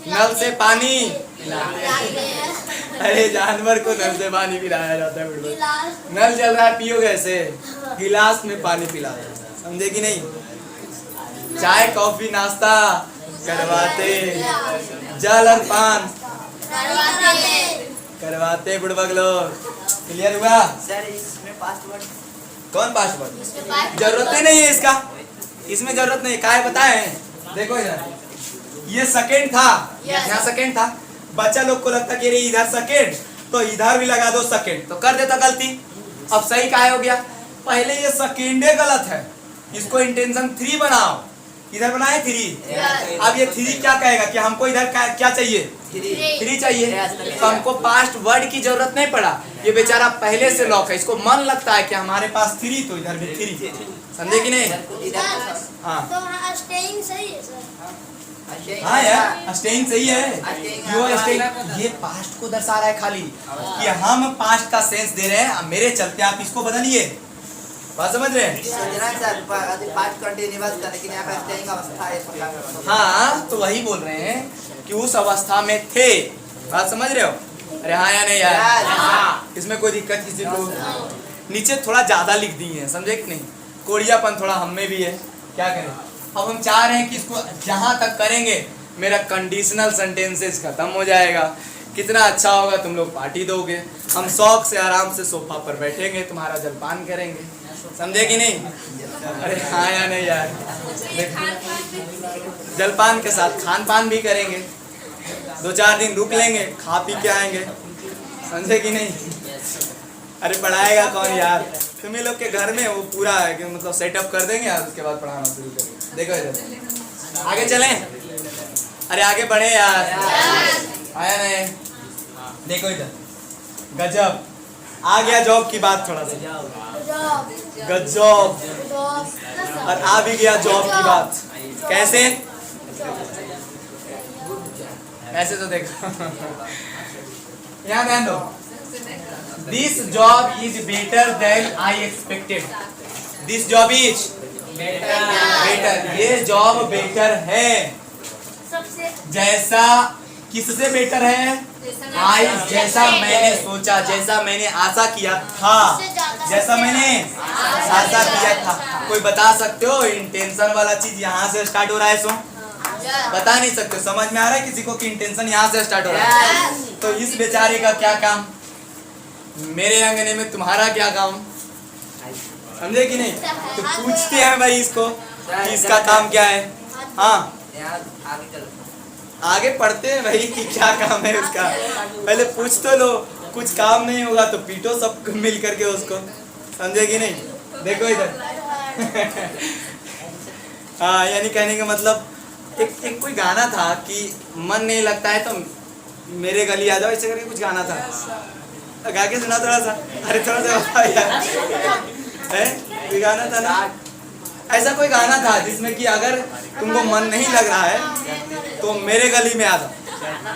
नल से पानी अरे जानवर को नल से पानी पिलाया जाता है बिल्कुल। नल चल रहा है पियो कैसे? गिलास में पानी पिलाते हैं, समझे कि नहीं? चाय कॉफी नाश्ता करवाते, जल और पान करवाते बुढ़बक लोग। क्लियर हुआ? सर इसमें पासवर्ड कौन पासवर्ड? जरूरत ही नहीं है इसका, इसमें जरूरत नहीं। क्या है बताए? देखो इधर ये सेकंड था, यहाँ सेकंड था, बच्चा लोग को लगता कि इधर सेकंड तो इधर भी लगा दो सेकंड तो कर देता गलती। अब सही क्या हो गया? पहले ये सेकंडे गलत है, इसको इंटेंशन 3 बनाओ, इधर बनाए 3। अब ये 3 क्या कहेगा कि हमको इधर क्या चाहिए? 3 चाहिए, तो हमको पास्ट वर्ड की जरूरत नहीं पड़ा। ये बेचारा पहले से लॉक है, इसको मन लगता है कि हमारे पास 3 तो इधर भी 3। समझे कि नहीं? हाँ तो स्टेइंग सही है सर। हाँ यार स्टेइंग सही है। क्यों स्टेइंग? ये पास्ट को दर्शा रहा है खाली कि हम पास्ट का सेंस दे रहे हैं, मेरे चलते आप इसको बदलिए। बात समझ रहे हैं? हाँ तो वही बोल रहे हैं कि उस अवस्था में थे। बात समझ रहे हो? अरे हाँ या नहीं यार? इसमें कोई दिक्कत किसी को? नीचे थोड़ा ज्यादा लिख दिए हैं, समझे कि नहीं? कोड़ियापन थोड़ा हम में भी है, क्या करें? अब हम चाह रहे हैं कि इसको जहां तक करेंगे मेरा कंडीशनल सेंटेंसेस खत्म हो जाएगा। कितना अच्छा होगा, तुम लोग पार्टी दोगे, हम शौक से आराम से सोफा पर बैठेंगे, तुम्हारा जलपान करेंगे। समझे कि नहीं? अरे हाँ या नहीं यार? जलपान के साथ खान पान भी करेंगे, 2-4 दिन रुक लेंगे, खा पी के आएंगे। समझे कि नहीं? अरे पढ़ाएगा कौन यार? तुम्हें लोग के घर में वो पूरा है कि मतलब सेटअप कर देंगे और उसके बाद पढ़ाना शुरू करेंगे। देखो इधर आगे चलें, अरे आगे बढ़े यार। आया नहीं? देखो इधर गजब आ गया, जॉब की बात थोड़ा सा गजब, और आ भी गया जॉब की बात। कैसे? ऐसे तो देखो यहाँ ध्यान दो। This job is better than I expected. This job is better. ये जॉब बेटर है। सबसे जैसा किससे बेटर है? आई, जैसा मैंने सोचा, जैसा मैंने आशा किया था, जैसा मैंने आशा किया था। कोई बता सकते हो इंटेंशन वाला चीज यहाँ से स्टार्ट हो रहा है? सो बता नहीं सकते। समझ में आ रहा है किसी को कि इंटेंशन यहाँ से स्टार्ट हो रहा है? तो इस बेचारे का क्या काम, मेरे अंगने में तुम्हारा क्या काम? समझे कि नहीं? तो पूछते हैं भाई इसको कि इसका काम क्या है। हाँ आगे पढ़ते हैं भाई कि क्या काम है उसका। पहले पूछ तो लो, कुछ काम नहीं होगा तो पीटो सब मिल करके उसको। समझे कि नहीं? देखो इधर हाँ यानी कहने का मतलब एक कोई गाना था कि मन नहीं लगता है तो मेरे गली आ जाओ, ऐसे करके कुछ गाना था। गा के सुना थोड़ा सा। अरे थोड़ा सा यार है कोई गाना था ना, ऐसा कोई गाना था जिसमें कि अगर तुमको मन नहीं लग रहा है तो मेरे गली में आ जाओ,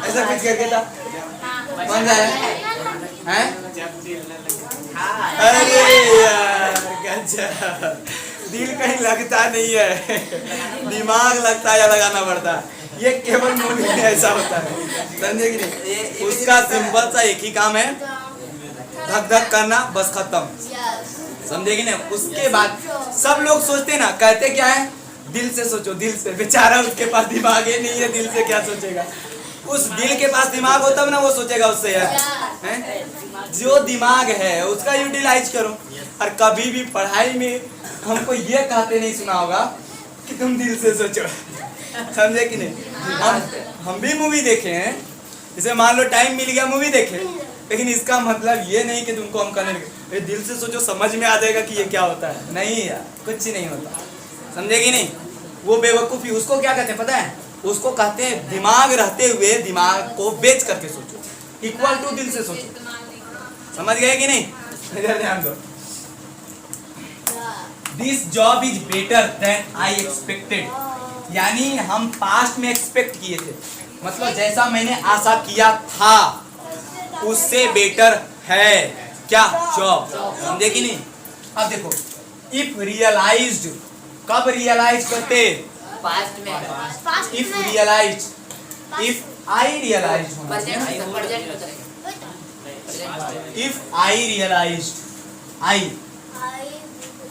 ऐसा कुछ करके था। मन जाए हैं? अरे यार गजब, दिल कहीं लगता नहीं है, दिमाग लगता है या लगाना पड़ता है। ये केवल मूवी में ऐसा होता है, समझे कि नहीं? उसका सिंपल सा एक ही काम है, धक धक करना, बस खत्म। समझे कि नहीं? उसके बाद सब लोग सोचते ना, कहते क्या है? दिल से सोचो, दिल से। बेचारा उसके पास दिमाग ही नहीं है, दिल से क्या सोचेगा? उस दिल के पास दिमाग हो तब ना वो सोचेगा उससे है? जो दिमाग है उसका यूटिलाइज करो। और कभी भी पढ़ाई में हमको ये कहते नहीं सुना होगा कि तुम दिल से सोचो। समझे कि नहीं? हम भी मूवी देखे हैं, जैसे मान लो टाइम मिल गया मूवी देखे, लेकिन इसका मतलब ये नहीं कि तुमको हम कहने लगे दिल से सोचो, समझ में आ जाएगा कि ये क्या होता है। नहीं यार, कुछ नहीं होता। समझे कि नहीं? वो बेवकूफ़ी उसको क्या कहते हैं पता है? उसको कहते हैं दिमाग रहते हुए दिमाग को बेच करके सोचो, इक्वल टू दिल से सोचो। समझ गए कि नहीं? इधर ध्यान दो। This job is better than I expected. यानी हम पास्ट में एक्सपेक्ट किए थे, मतलब जैसा मैंने आशा किया था उससे बेटर है क्या जॉब, समझे कि नहीं। अब देखो इफ रियलाइज्ड, कब रियलाइज करते, पास्ट में if realize, if I realize, if I realize, I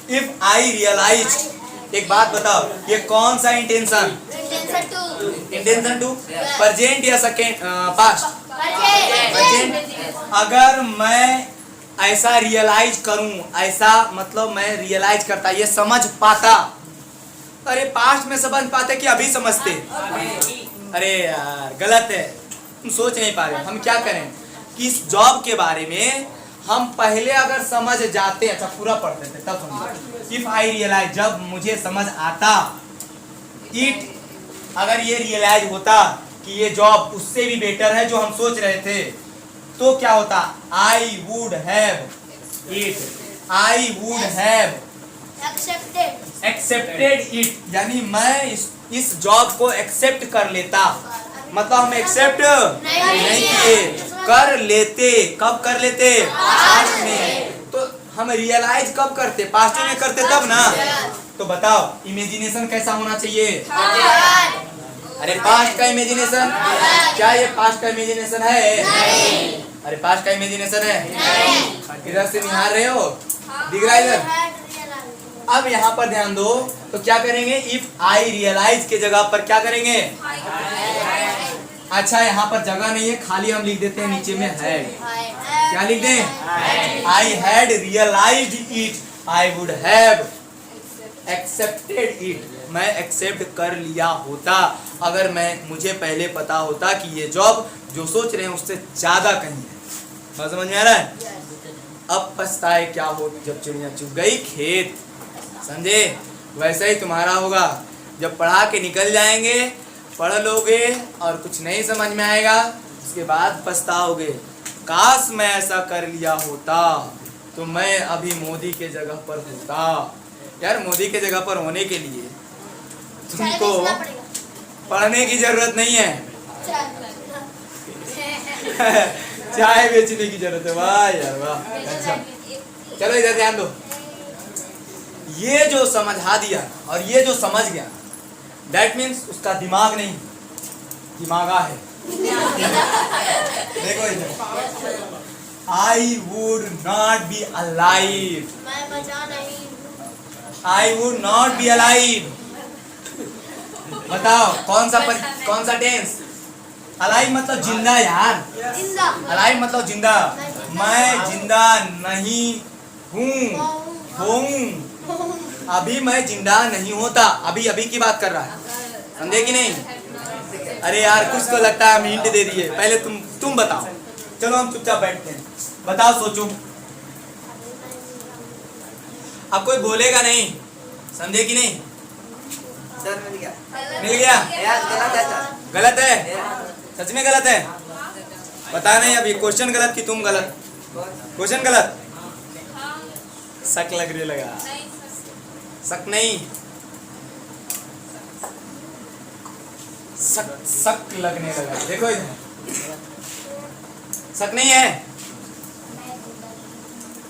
if I realize. एक बात बताओ, ये कौन सा इंटेंशन, इंटेंशन टू, प्रेजेंट या सेकेंड, पास्ट, प्रेजेंट। अगर मैं ऐसा रियलाइज करूं, ऐसा मतलब मैं रियलाइज करता, ये समझ पाता, अरे पास्ट में समझ पाते कि अभी समझते, अरे यार गलत है, तुम सोच नहीं पा रहे। हम क्या करें कि इस जॉब के बारे में हम पहले अगर समझ जाते, अच्छा पूरा पढ़ते थे तब समझ। इफ आई रियलाइज, जब मुझे समझ आता, इट, अगर ये रियलाइज होता कि ये जॉब उससे भी बेटर है जो हम सोच रहे थे, तो क्या होता, आई would have it, I would have accepted it, यानी मैं इस जॉब को एक्सेप्ट कर लेता, मतलब हम एक्सेप्ट नहीं किए, कर लेते, कब कर लेते, पास्ट में। तो हम रियलाइज कब करते, पास्ट में करते तब ना। तो बताओ इमेजिनेशन कैसा होना चाहिए, अरे पास्ट का इमेजिनेशन, क्या ये पास्ट का इमेजिनेशन है, अरे पास्ट का इमेजिनेशन है, इधर से निहार रहे हो, दिख रहा है इधर। अब यहाँ पर ध्यान दो, तो क्या करेंगे, इफ आई रियलाइज के जगह पर क्या करेंगे, अच्छा यहाँ पर जगह नहीं है, खाली हम लिख देते हैं नीचे में है, क्या लिख दें, I had realized it, I would have accepted it, मैं एक्सेप्ट कर लिया होता अगर मुझे पहले पता होता कि ये जॉब जो सोच रहे हैं उससे ज्यादा कहीं है। बात समझ में आ रहा है। अब पछताए क्या हो जब चिड़िया चुग गई खेत, समझे। वैसे ही तुम्हारा होगा, जब पढ़ा के निकल जाएंगे, पढ़ लोगे और कुछ नहीं समझ में आएगा, उसके बाद पछताओगे, काश मैं ऐसा कर लिया होता तो मैं अभी मोदी के जगह पर होता। यार मोदी के जगह पर होने के लिए तुमको पढ़ने की जरूरत नहीं है, चाय बेचने की जरूरत है। वाह यार वाह, अच्छा चलो इधर ध्यान दो। ये जो समझा दिया और ये जो समझ गया, दैट मीन्स उसका दिमाग नहीं, दिमागा है। देखो इधर, I would not be alive, I would not be alive. बताओ कौन सा टेंस, अलाइव मतलब जिंदा यार, अलाइव मतलब जिंदा, मैं जिंदा नहीं हूँ, अभी मैं जिंदा नहीं होता, अभी अभी की बात कर रहा है, समझे कि नहीं। अरे यार कुछ तो लगता है हम हिंट दे दिए, पहले तुम बताओ। चलो हम चुपचाप बैठते हैं, बताओ सोचो। अब कोई बोलेगा नहीं, समझे कि नहीं। सर मिल गया, मिल गया, यार गलत है सर, गलत है, सच में गलत है। पता नहीं अभी क्वेश्चन गलत कि तुम गलत, क्वेश्चन गलत, शक लगने लगा, शक नहीं, शक लगने लगा। देखो इधर, शक नहीं है,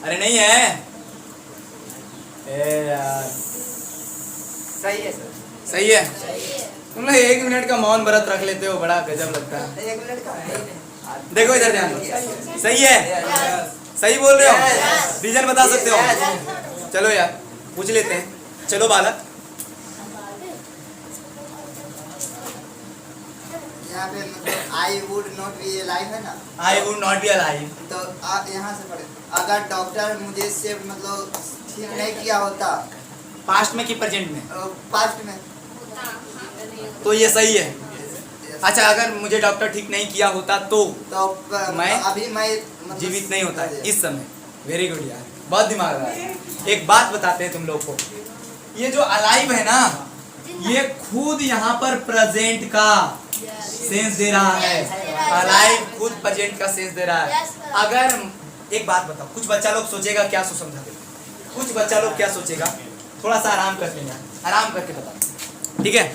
अरे नहीं है, ए यार सही है सर, सही है। तुम लोग 1 मिनट का मौन व्रत रख लेते हो, बड़ा गजब लगता है। 1 मिनट का देखो इधर ध्यान दो, सही है, सही बोल रहे हो, रीजन बता सकते हो। चलो यार पूछ लेते हैं, चलो बालक। यहाँ पे मतलब I would not be alive है ना, I would not be alive, तो यहाँ से पढ़े, अगर डॉक्टर मुझे से मतलब ठीक नहीं किया होता, पास्ट में कि प्रेजेंट में, पास्ट में, तो ये सही है। अच्छा अगर मुझे डॉक्टर ठीक नहीं किया होता तो मैं अभी मैं मतलब जीवित नहीं होता इस समय। वेरी गुड यार, बहुत दिमाग रहा है। एक बात बताते हैं तुम लोग को, ये जो अलाइव है ना, ये खुद यहाँ पर प्रेजेंट का सेंस दे रहा है, अलाइव खुद प्रेजेंट का सेंस दे रहा है। अगर एक बात बताओ, कुछ बच्चा लोग सोचेगा क्या समझा दे, कुछ बच्चा लोग क्या सोचेगा, थोड़ा सा आराम करके, आराम करके बताओ, ठीक है।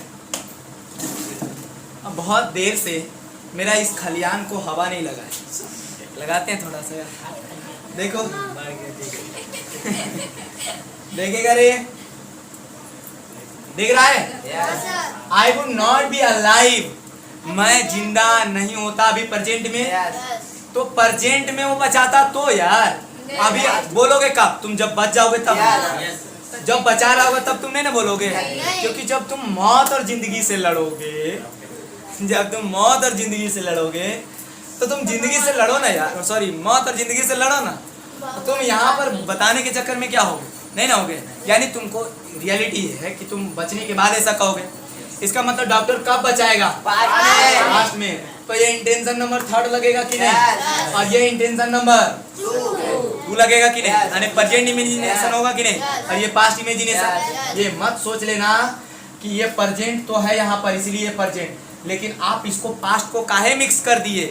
अब बहुत देर से मेरा इस खलियान को हवा नहीं लगा है, लगाते हैं थोड़ा सा यार। देखो देखेगा रे, देख रहा है? Yes. I would not be alive, मैं जिंदा नहीं होता अभी प्रेजेंट में। Yes. तो प्रेजेंट में वो बचाता तो यार, अभी बोलोगे कब? तुम जब बच जाओगे तब। Yes. जब बचा रहा होगा तब तुम नहीं ना बोलोगे, नहीं। क्योंकि जब तुम मौत और जिंदगी से लड़ोगे, जब तुम मौत और जिंदगी से लड़ोगे तो तुम जिंदगी से लड़ो ना यार, सॉरी मौत और जिंदगी से लड़ो ना। तुम यहाँ पर बताने के चक्कर में क्या होगे? नहीं ना होगे। यानी तुमको रियलिटी है कि तुम बचने के बाद ऐसा कहोगे। इसका मतलब डॉक्टर कब बचाएगा? लास्ट में। तो ये इंटेंशन नंबर 3 लगेगा कि नहीं? Yes. और ये इंटेंशन नंबर 2 लगेगा कि नहीं? Yes. यानी प्रेजेंट इमेजिनेशन होगा कि नहीं? Yes. और ये पास्ट इमेजिनेशन। Yes. ये मत सोच लेना कि ये प्रेजेंट तो है यहाँ पर इसलिए प्रेजेंट, लेकिन आप इसको पास्ट को काहे मिक्स कर दिए?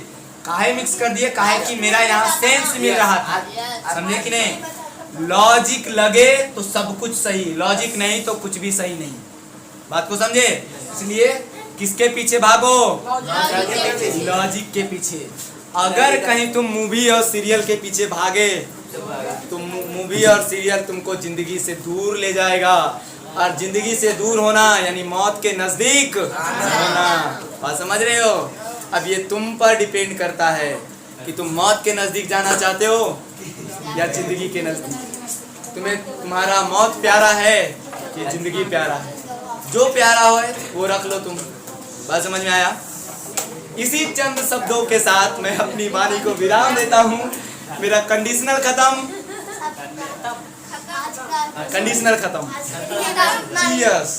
काहे मिक्स कर दिए? काहे कि मेरा यहाँ सेंस मिल रहा था। समझे कि नहीं? लॉजिक लगे तो सब कुछ सही, लॉजिक नहीं तो कुछ भी सही नहीं। बात को समझे? इसलिए किसके पीछे भागो? लॉजिक के पीछे। अगर कहीं तुम मूवी और सीरियल के पीछे भागे तो मूवी और सीरियल तुमको जिंदगी से दूर ले जाएगा, और जिंदगी से दूर होना यानी मौत के नजदीक होना। बात समझ रहे हो? अब ये तुम पर डिपेंड करता है कि तुम मौत के नजदीक जाना चाहते हो या जिंदगी के नजदीक। तुम्हें तुम्हारा मौत प्यारा है कि जिंदगी प्यारा है? जो प्यारा हो वो रख लो तुम। बात समझ में आया? इसी चंद शब्दों के साथ मैं अपनी वाणी को विराम देता हूँ। मेरा कंडीशनल खत्म, कंडीशनल खत्म। यस,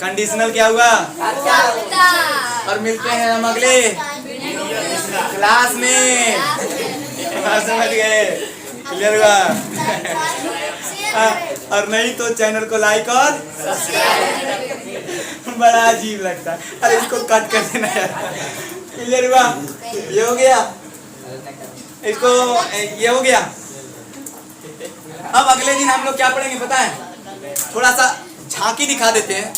कंडीशनल क्या हुआ? और मिलते हैं हम अगले क्लास में। समझ गए? क्लियर हुआ? और नहीं तो चैनल को लाइक और बड़ा अजीब लगता है। अरे इसको कट कर देना यार। क्लियर हुआ? ये हो गया, इसको ये हो गया। अब अगले दिन हम लोग क्या पढ़ेंगे पता है? थोड़ा सा झांकी दिखा देते हैं।